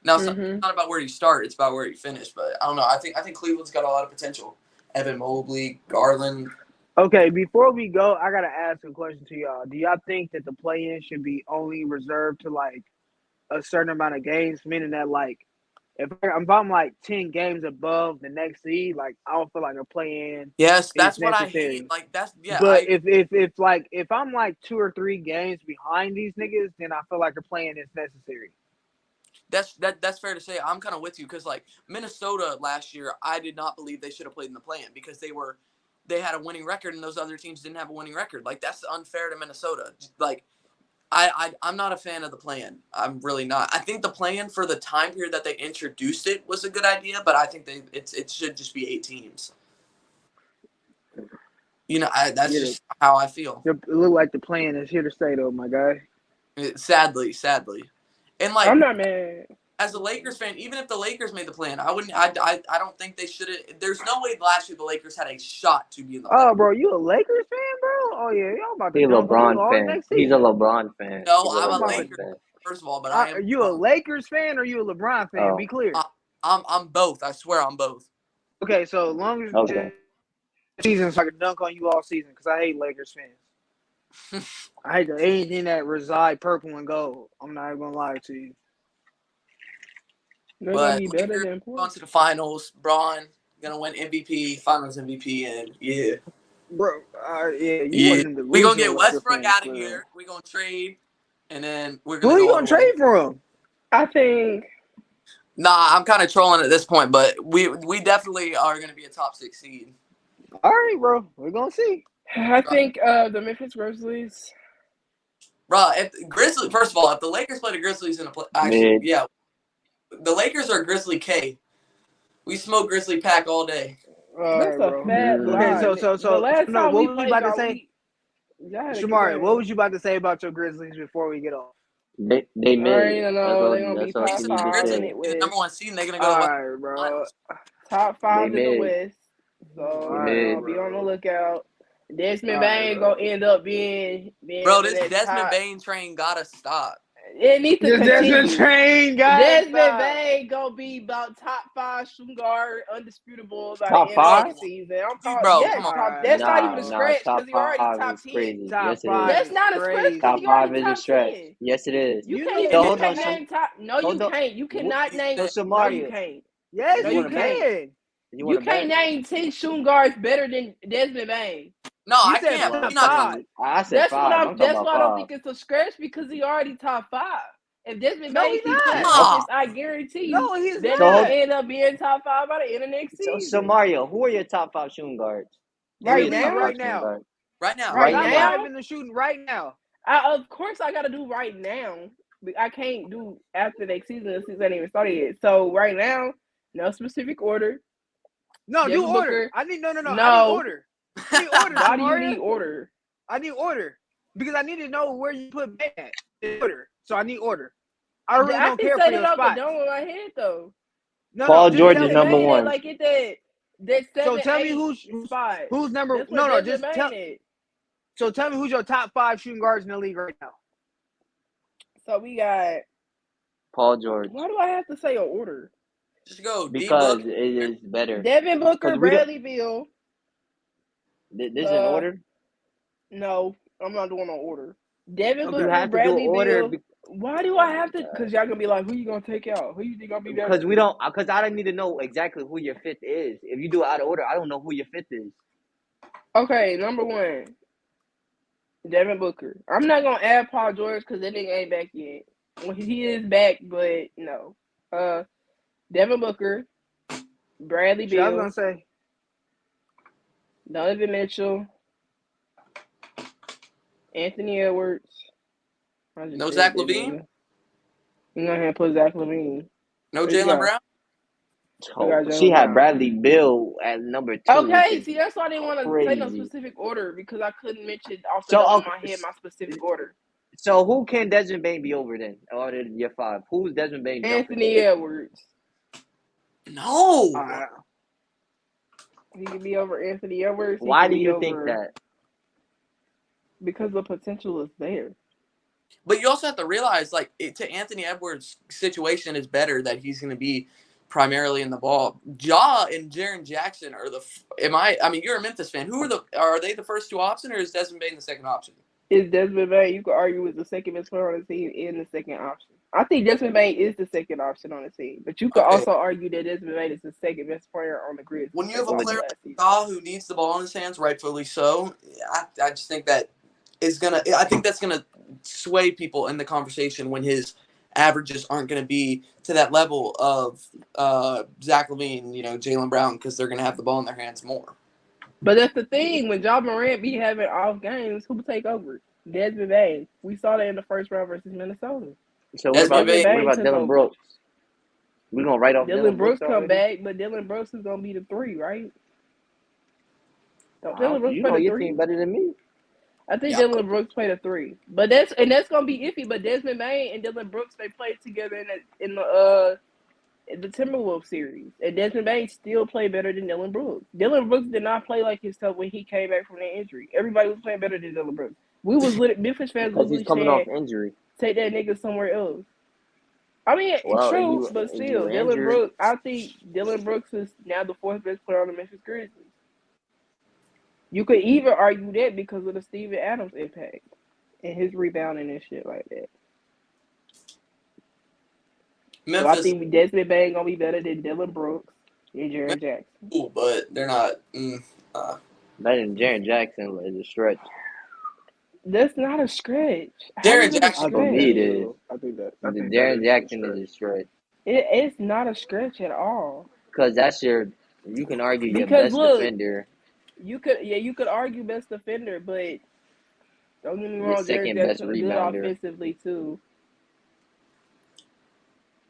Now it's not about where you start; it's about where you finish. But I don't know. I think Cleveland's got a lot of potential. Evan Mobley, Garland. Okay, before we go, I gotta ask a question to y'all. Do y'all think that the play-in should be only reserved to like a certain amount of games? Meaning that like if I'm like 10 games above the next seed, like I don't feel like a play-in. Yes, that's is what necessary. I hate. Like that's But if I'm like 2 or 3 games behind these niggas, then I feel like a play-in is necessary. That's fair to say. I'm kind of with you because like Minnesota last year, I did not believe they should have played in the play-in because they had a winning record and those other teams didn't have a winning record. Like that's unfair to Minnesota. Like I'm not a fan of the play-in. I'm really not. I think the play-in for the time period that they introduced it was a good idea, but I think it should just be 8 teams. That's just how I feel. It look like the play-in is here to stay, though, my guy. Sadly, and like I'm not mad. As a Lakers fan, even if the Lakers made the play-in, I wouldn't. I don't think they should have. There's no way last year the Lakers had a shot to be in the play-in. Oh, bro, you a Lakers fan, bro? Oh yeah, y'all about to. He's a LeBron fan. He's a LeBron fan. No, I'm a Lakers fan, first of all, but I am. Are you a Lakers fan or you a LeBron fan? Be clear. I'm both. I swear I'm both. Okay, so as long as season, so I can dunk on you all season because I hate Lakers fans. I hate anything that reside purple and gold. I'm not even gonna lie to you. They're but gonna be better than going to the finals. Braun gonna win MVP, Finals MVP, and yeah, bro. You wasn't the we gonna get Lakers Westbrook fan, out of here. We gonna trade, and then we're gonna. Who are you gonna trade for him? I think. Nah, I'm kind of trolling at this point, but we definitely are gonna be a top 6 seed. All right, bro. We're gonna see. I think the Memphis Grizzlies. Bro, first of all, if the Lakers play the Grizzlies in a the Lakers are Grizzly K. We smoke Grizzly Pack all day. That's a fat lie. Okay, so the last time what we was played, you about to say? Shamari, what was you about to say about your Grizzlies before we get off? They made. They're gonna be top 5 in the West. The number 1 seed, they're gonna go to West. Bro. Top 5 in the West. So be on the lookout. Desmond Bain gonna end up being bro. This Desmond Bain train gotta stop. It needs to continue. Desmond train, guys. Desmond Bain gonna be about top 5 shooting guard, undisputable by top the end 5 of the season. Come on. That's not even a stretch because he already top 10. Yes, it is. That's not a stretch because he already top 10. Yes, it is. You can't name top. No, you can't. You cannot name. No, you can't. Yes, no, you can. You can't name 10 shooting guards better than Desmond Bain. No, I can't. I said 5. That's why I don't think it's a stretch because he already top 5. If Desmond Bain keeps playing like this, I guarantee you, he's not. He'll end up being top 5 by the end of next season. So Mario, who are your top 5 shooting guards? Right now. Not even the shooting right now. Of course, I gotta do right now. I can't do after next season. The season ain't even started yet. So right now, no specific order. No, do order. I need no. I need order. I need order. Why do you need order? I need order because I need to know where you put Ben at. Order. So I need order. I really don't care for your spot. I can set it up and dome in my head though. Paul George is number 1. Like that 7, so tell me who's number. No, just tell. So tell me who's your top 5 shooting guards in the league right now. So we got Paul George. Why do I have to say an order? Just go because it is better. Devin Booker, Bradley Beal. This is in order? No, I'm not doing no order. Devin Booker, Bradley Beal. Why do I have to? Because y'all gonna be like, who you gonna take out? Who you think gonna be better? Because I don't need to know exactly who your 5th is. If you do it out of order, I don't know who your 5th is. Okay, number 1, Devin Booker. I'm not gonna add Paul George because that nigga ain't back yet. Well, he is back, but no. Devin Booker. Bradley Shit, I was Beal, gonna say Donovan Mitchell, Anthony Edwards. I just No said Zach that LaVine? nigga. You know how to put Zach LaVine. No What you Jalen got? Brown? We Oh, got she Jaylen had Brown. Bradley Bill at number 2, which Okay, is see, that's why I didn't want to say no crazy. specific order because I couldn't mention off the So, top of my head my specific order. so who can Desmond Bain be over then? Or your 5? Who's Desmond Bain jumping? Anthony Edwards. No. He could be over Anthony Edwards. Why do you think that? Because the potential is there. But you also have to realize, like, to Anthony Edwards' situation is better that he's going to be primarily in the ball. Ja and Jaren Jackson are the. I mean, you're a Memphis fan. Are they the first 2 option, or is Desmond Bain the second option? Is Desmond Bain? You could argue is the second best player on the team and the second option. I think Desmond Bain is the second option on the team, but you could also argue that Desmond Bain is the second best player on the grid. When you have a player like Ja who needs the ball in his hands, rightfully so, I just think that I think that's gonna sway people in the conversation when his averages aren't gonna be to that level of Zach LaVine, Jaylen Brown, because they're gonna have the ball in their hands more. But that's the thing, when Ja Morant be having off games, who take over? Desmond Bain. We saw that in the first round versus Minnesota. So what about Dylan Brooks? We gonna write off Dylan Brooks come back, but Dylan Brooks is gonna be the 3, right? Dylan Brooks play the your 3? Team better than me. I think Dylan Brooks played a 3, but that's gonna be iffy. But Desmond Bain and Dylan Brooks, they played together in the Timberwolves series, and Desmond Bain still played better than Dylan Brooks. Dylan Brooks did not play like himself when he came back from that injury. Everybody was playing better than Dylan Brooks. Memphis fans because he's coming off injury. Take that nigga somewhere else. I mean, true, but still, Dylan Brooks. I think Dylan Brooks is now the 4th best player on the Memphis Grizzlies. You could even argue that because of the Steven Adams impact and his rebounding and shit like that. Memphis, so I think Desmond Bain gonna be better than Dylan Brooks and Jaren Jackson. Ooh, but they're not. Better than Jaren Jackson is a stretch. That's not a stretch. Jaren Jackson, I believe it is. I think Jaren Jackson is a stretch. It's not a stretch at all. Because that's you can argue your best defender. You could argue best defender, but don't get me wrong, Jaren Jackson is good offensively too.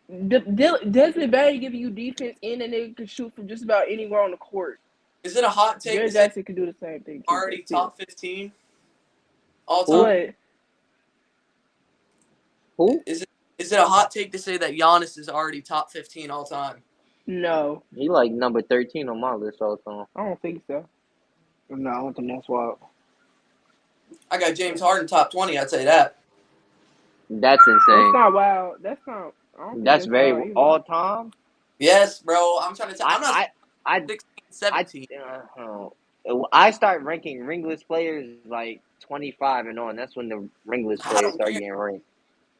Desmond Bain giving you defense and a nigga can shoot from just about anywhere on the court. Is it a hot take? Jaren Jackson can do the same thing. Already top 15 all time. Who? Is it a hot take to say that Giannis is already top 15 all time? No. He like number 13 on my list all time. I don't think so. No, I don't think that's wild. I got James Harden top 20. I'd say that. That's insane. That's not wild. That's not. That's very all time. Yes, bro. I'm trying to tell. I'm not. I 16, 17. I start ranking ringless players like 25 and on. That's when the ringless players start getting ranked.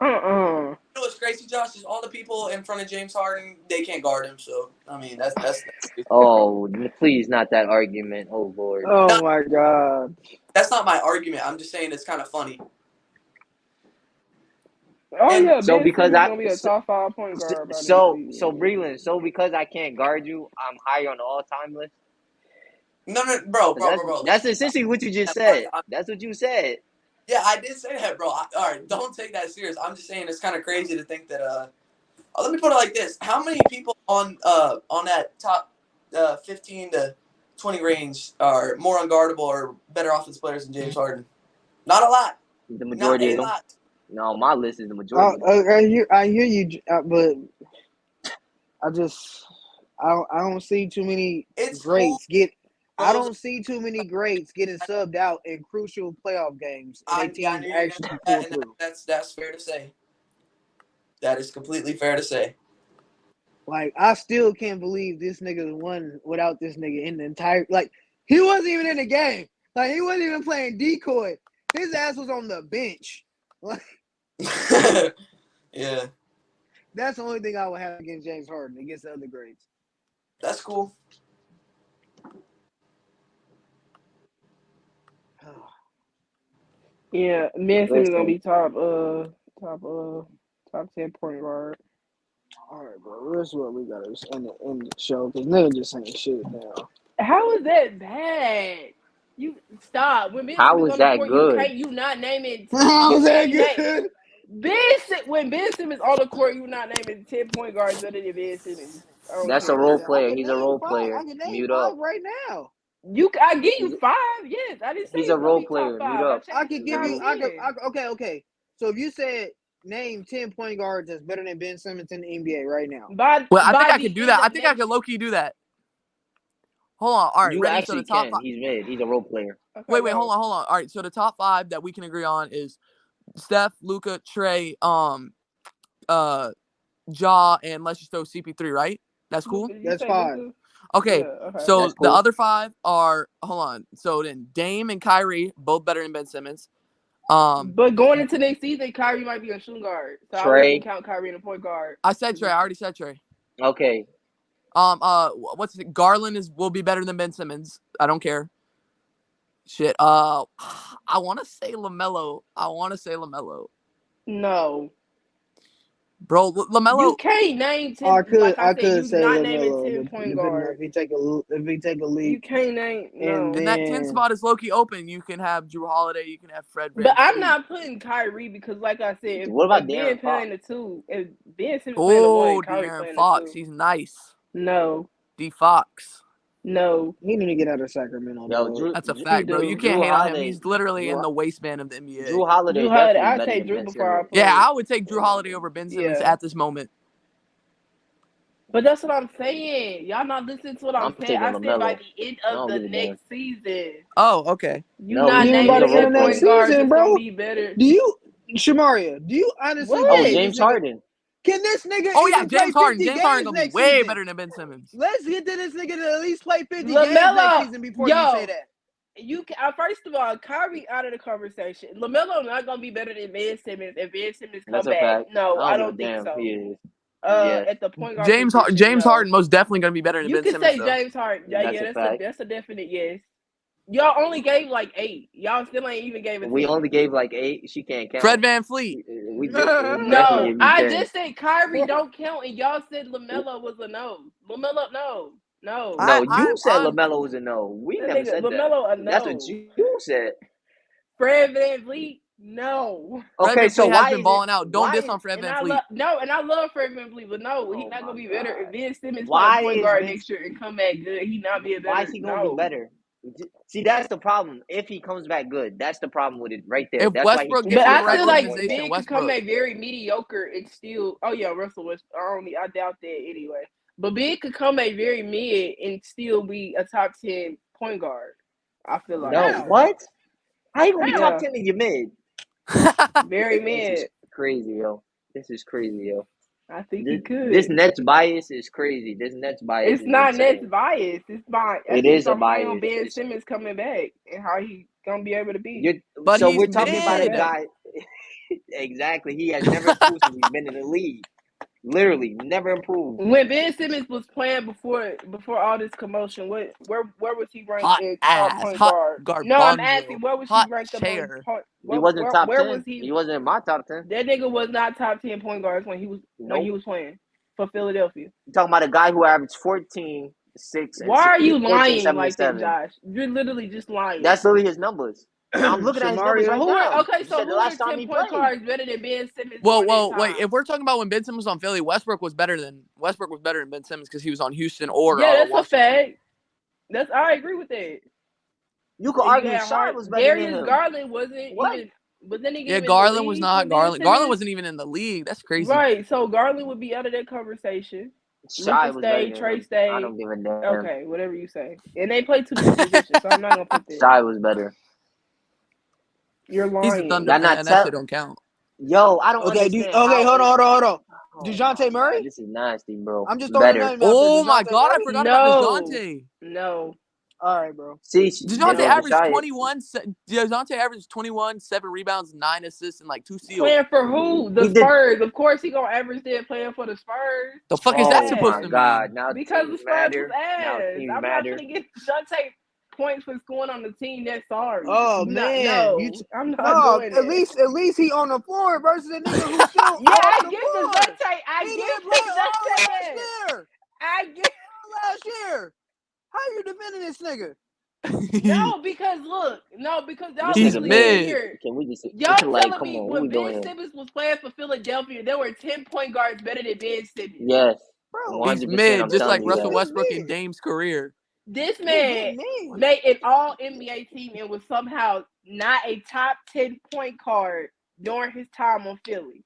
You know what's crazy, Josh? Is all the people in front of James Harden, they can't guard him. So I mean, that's Oh, please, not that argument. Oh Lord. Oh my God. That's not my argument. I'm just saying it's kind of funny. Oh and yeah, so because gonna be a top 5 point guard. So Breland, so because I can't guard you, I'm higher on the all-time list. No, bro. That's essentially what you just said. That's what you said. Yeah, I did say that, bro. All right, don't take that serious. I'm just saying it's kind of crazy to think that. Let me put it like this: how many people on that top 15 to 20 range are more unguardable or better offensive players than James Harden? Not a lot. The majority of them. Lot. No, my list is the majority. I hear you, but I don't see too many greats get. I don't see too many greats getting subbed out in crucial playoff games. And teams actually pull through. That's fair to say. That is completely fair to say. Like, I still can't believe this nigga won without this nigga in the entire. Like, he wasn't even in the game. Like, he wasn't even playing decoy. His ass was on the bench. Like, yeah. That's the only thing I would have against James Harden, against the other greats. That's cool. Yeah, Manson is gonna be top 10 point guard. All right, bro. This is what we got to end the show because nigga just saying shit now. How is that bad? You stop. When Ben How Simmons was on the that court, you good? can't. You not naming. How You was that can't name. good? When Ben Simmons on the court, you not naming 10 point guards better than Ben Simmons. I don't That's a care. role I player. can He's a name role 5. I player. can name Mute 5 up. right now. I give you He's 5. Yes, I didn't say he's a it's gonna role be top player. Mute 5. I up. I changed could it to give top you. 10. Okay. So if you said name 10 point guards that's better than Ben Simmons in the NBA right now. Well, I think by I the could do end that. I of think I next. could low-key do that. Hold on. All right, You ready? So the actually top can. 5. He's mid. He's a role player. Okay, Wait, hold on. All right, so the top 5 that we can agree on is Steph, Luka, Trey, Ja, and let's just throw CP3, right? That's cool? That's 5. Okay, Yeah, okay. so That's the cool. other 5 are, hold on. So then Dame and Kyrie, both better than Ben Simmons. But going into next season, Kyrie might be a shooting guard. So I wouldn't even count Kyrie in a point guard. I said Trey. I already said Trey. Okay. What's it? Garland will be better than Ben Simmons. I don't care. Shit. I want to say LaMelo. No. Bro, LaMelo. You can't name 10. I could you say not naming 10 LaMelo, point depending guard. if he take a leap. You can't name no. And that 10 spot is low-key open. You can have Drew Holiday. You can have Fred VanVleet. But I'm not putting Kyrie because, like I said, What about Ben De'Aaron playing Fox? the 2, if Ben Simmons playing the 1, Kyrie De'Aaron playing Fox. the 2. He's nice. No. D Fox. No. He need to get out of Sacramento. Yo, That's a fact, bro. You can't hate on him. He's literally in the waistband of the NBA. Drew Holiday Drew Holiday. definitely I better say than Drew Ben before I Simmons. play. Yeah, I would take Drew Holiday over Ben Simmons at this moment. But that's what I'm saying. Y'all not listening to what I'm saying. I said by the end of the next season. Oh, okay. You not naming by the end of point next guards season, that's bro. gonna be better. Shamaria, do you honestly What? James Harden. Can this nigga James Harden. James Harden gonna be way season? better than Ben Simmons. Let's get to this nigga to at least play 50 LaMelo, games next season before you say that. You can, first of all, Kyrie out of the conversation. LaMelo not gonna be better than Ben Simmons if Ben Simmons come back. Fact. No, I don't think so. He is. At the point guard James Harden most definitely gonna be better than Ben Simmons. You can say James Harden. That's a definite yes. Y'all only gave like 8. Y'all still ain't even gave it. We only gave like 8. She can't count. Fred VanVleet. No, I just said Kyrie don't count, and y'all said LaMelo was a no. LaMelo, no. No, you said LaMelo was a no. We never said LaMelo that. A no. That's what you said. Fred VanVleet, no. Okay, so why has been balling out? Don't diss on Fred VanVleet. And I love Fred VanVleet, but no, he's not gonna be better. If Ben Simmons play point guard next year and come back good, he not be a better. Why is he gonna be better? See, that's the problem. If he comes back good, that's the problem with it right there. If that's Westbrook why gets but in I the right feel like organization, Ben could come back very mediocre and still. Oh yeah, Russell Westbrook. I doubt that anyway. But Ben could come back very mid and still be a top 10 point guard. I feel like. No, what? How you gonna be top 10 in your mid? Very mid. This is crazy, yo. This is crazy, yo. I think he could. This Nets bias is crazy. This Nets bias. It's not Nets bias. It's bias. It is a bias. On Ben Simmons coming back and how he gonna be able to be. So we're talking about a guy. Exactly. He has never improved since he's been in the league. Literally, never improved. When Ben Simmons was playing before all this commotion, where was he ranked in top point guard? No, I'm asking where was he ranked chair. He wasn't top 10. He wasn't in my top 10. That nigga was not top 10 point guards when he was playing for Philadelphia. You're talking about a guy who averaged 14, 6, and why are you 14, lying 7, like that, 7. Josh? You're literally just lying. That's literally his numbers. I'm looking at his numbers right now. Okay, so who are 10 point guards better than Ben Simmons? Well, wait. If we're talking about when Ben Simmons was on Philly, Westbrook was better than Ben Simmons because he was on Houston or that's Washington. a fact. I agree with that. You could argue Shard was better than him. Garland wasn't even. But then he Garland was not. Garland wasn't even in the league. That's crazy. Right. So Garland would be out of that conversation. Shy was better than Trey him. stay. I don't give a damn. Okay, whatever you say. And they play 2 different positions, so I'm not gonna put that. Shy was better. You're lying. He's the Thunder fan. That shit don't count. Yo, I don't understand. Hold on. DeJounte Murray? This is nasty, bro. I'm just throwing better. Oh my god, I forgot about DeJounte. No. All right, bro. See, DeJounte averaged 21. DeJounte averaged 21, 7 rebounds, 9 assists, and like 2 steals. Playing for who? The Spurs. Of course, he gonna average that playing for the Spurs. The fuck is that supposed to mean? Now because the Spurs was ass. I'm not gonna get DeJounte points for scoring on the team. That's sorry. Oh I'm not doing that. At least he on the floor versus a nigga who still Yeah, off I the get floor. Devontae. I He get didn't play all last Devontae. year. I get Last year. How you defending this nigga? because y'all He's literally mid. here. Can we just Y'all like, telling me when Ben Simmons was playing for Philadelphia, there were 10 point guards better than Ben Simmons. Yes. Bro, 100%. He's mid, I'm just like telling you Russell that. Westbrook in Dame's career. This man made an all NBA team and was somehow not a top 10 point guard during his time on Philly.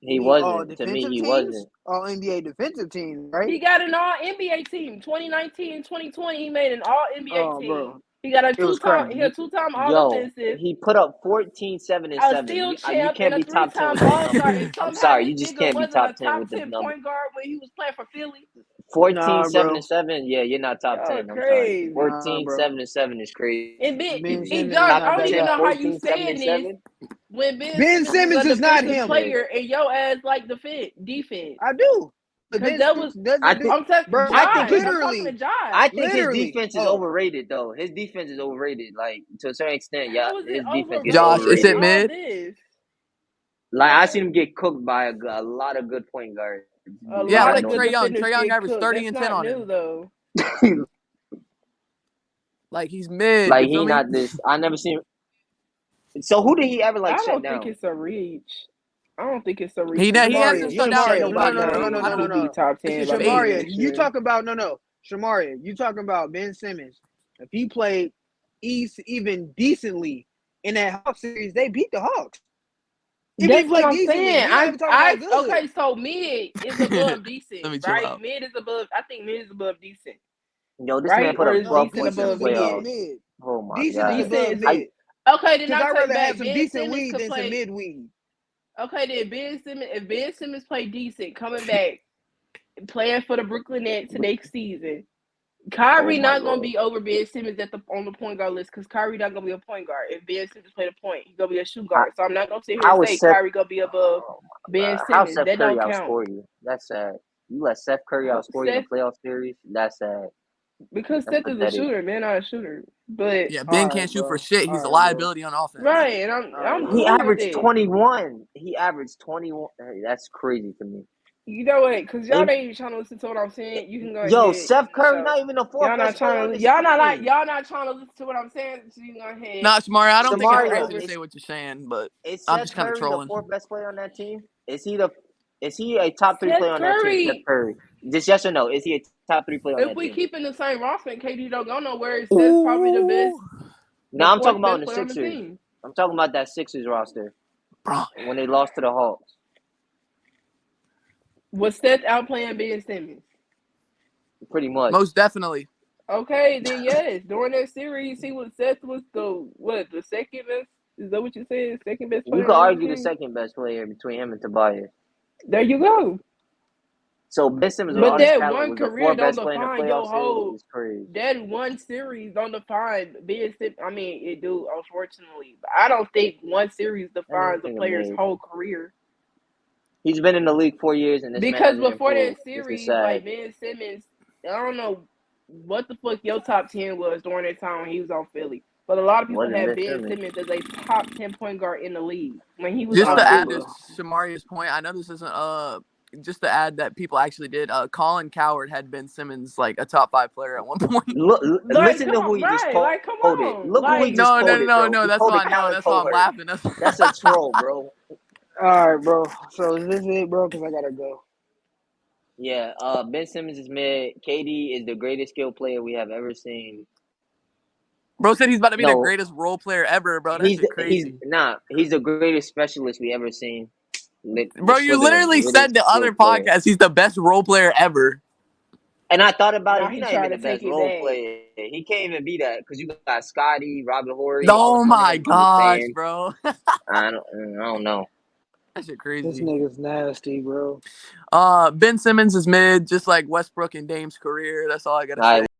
He wasn't. To me, he wasn't. All NBA defensive team, right? He got an all NBA team. 2019 and 2020, he made an all NBA team. Bro. He got a two-time all offensive. He put up 14, 7, and 7. A steel You champ can't and be a top 10 three-time with those all-star. numbers. And somehow I'm sorry, you this just nigga can't be wasn't top a 10 top with this 10 number. point guard when he was playing for Philly. 14, 7, and 7. Yeah, you're not top 10. I'm crazy. sorry. 14, 7, and 7 is crazy. And Josh, I don't even know how you saying this when Ben Simmons is a defensive player and your ass like defense. I do. Because that was I think his defense is overrated though. His defense is overrated, like to a certain extent. Yeah, his defense is Josh, overrated. is it mid? Like I seen him get cooked by a lot of good point guards. Yeah, like Trae Young. Trae Young averaged 30 and 10 on him. Though. Like he's mid. Like he not this. I never seen. So who did he ever like shut down? I don't think it's a reach. I don't think it's a reach. He hasn't shut down nobody. No. Top 10. Shamaria, you talking about Shamaria, you talking about Ben Simmons. If he played even decently in that Hawks series, they beat the Hawks. That's what I'm saying. Okay, so mid is above decent, right? Mid is above. I think mid is above decent. Yo, this man put up 12 points in the playoffs. Mid. Oh my decent god. Is above mid. Okay, then I'd rather have some decent weed than some mid weed. Okay, then if Ben Simmons play decent, coming back, playing for the Brooklyn Nets next season, Kyrie not gonna be over Ben Simmons on the point guard list because Kyrie not gonna be a point guard. If Ben Simmons play the point, he's gonna be a shoot guard. So I'm not gonna sit here and say Kyrie gonna be above Ben Simmons. How Steph that Curry don't count. outscore you? That's sad. You let Steph Curry outscore you in the playoff series? That's sad. Because Steph is a shooter, man, not a shooter. But yeah, Ben can't shoot for shit. He's a liability on offense. Right, and I'm cool he averaged with 21. He averaged 21. Hey, that's crazy to me. You know what? Because y'all ain't even trying to listen to what I'm saying. You can go ahead. Yo, Steph Curry not even a fourth best player on this team. Y'all not trying to listen to what I'm saying. So you go ahead. Nah, Shamari, I don't think it's right to say what you're saying, but I'm just kind of trolling. Is the fourth best player on that team? Is he a top 3 player on that team? Steph Curry. Just yes or no? Is he a top 3 player on that team? If we keep in the same roster and KD don't go nowhere, it's probably the best. No, I'm talking about in the Sixers. I'm talking about that Sixers roster. Bro. When they lost to the Hawks. Was Seth outplaying Ben Simmons? Pretty much. Most definitely. Okay, then yes. During that series, he was Seth was the second best? Is that what you said? Second best player? You could argue the second best player between him and Tobias. There you go. So Ben Simmons but that one career don't define your whole. That one series don't define Ben Simmons. I mean, it do, unfortunately. But I don't think one series defines a player's whole career. He's been in the league 4 years, and because before that series, like Ben Simmons, I don't know what the fuck your top 10 was during that time when he was on Philly. But a lot of people have Ben Simmons as a top 10 point guard in the league when he was just on to Philly. Add to Shamaria's point, I know this isn't just to add that people actually did. Colin Cowherd had Ben Simmons like a top 5 player at one point. Listen to who he just quoted. Look who he just quoted. No. That's why I know. That's why I'm laughing. That's a troll, bro. All right, bro. So is this it, bro? Because I gotta go. Yeah. Ben Simmons is mid. KD is the greatest skill player we have ever seen. Bro said he's about to be the greatest role player ever, bro. That's crazy. He's the greatest specialist we ever seen. Bro, you literally said the other podcast he's the best role player ever. And I thought about it. He's not even the best role player. He can't even be that because you got Scotty, Robert Horry. Oh my gosh, bro. I don't know. That shit crazy. This nigga's nasty, bro. Ben Simmons is mid, just like Westbrook and Dame's career. That's all I gotta say.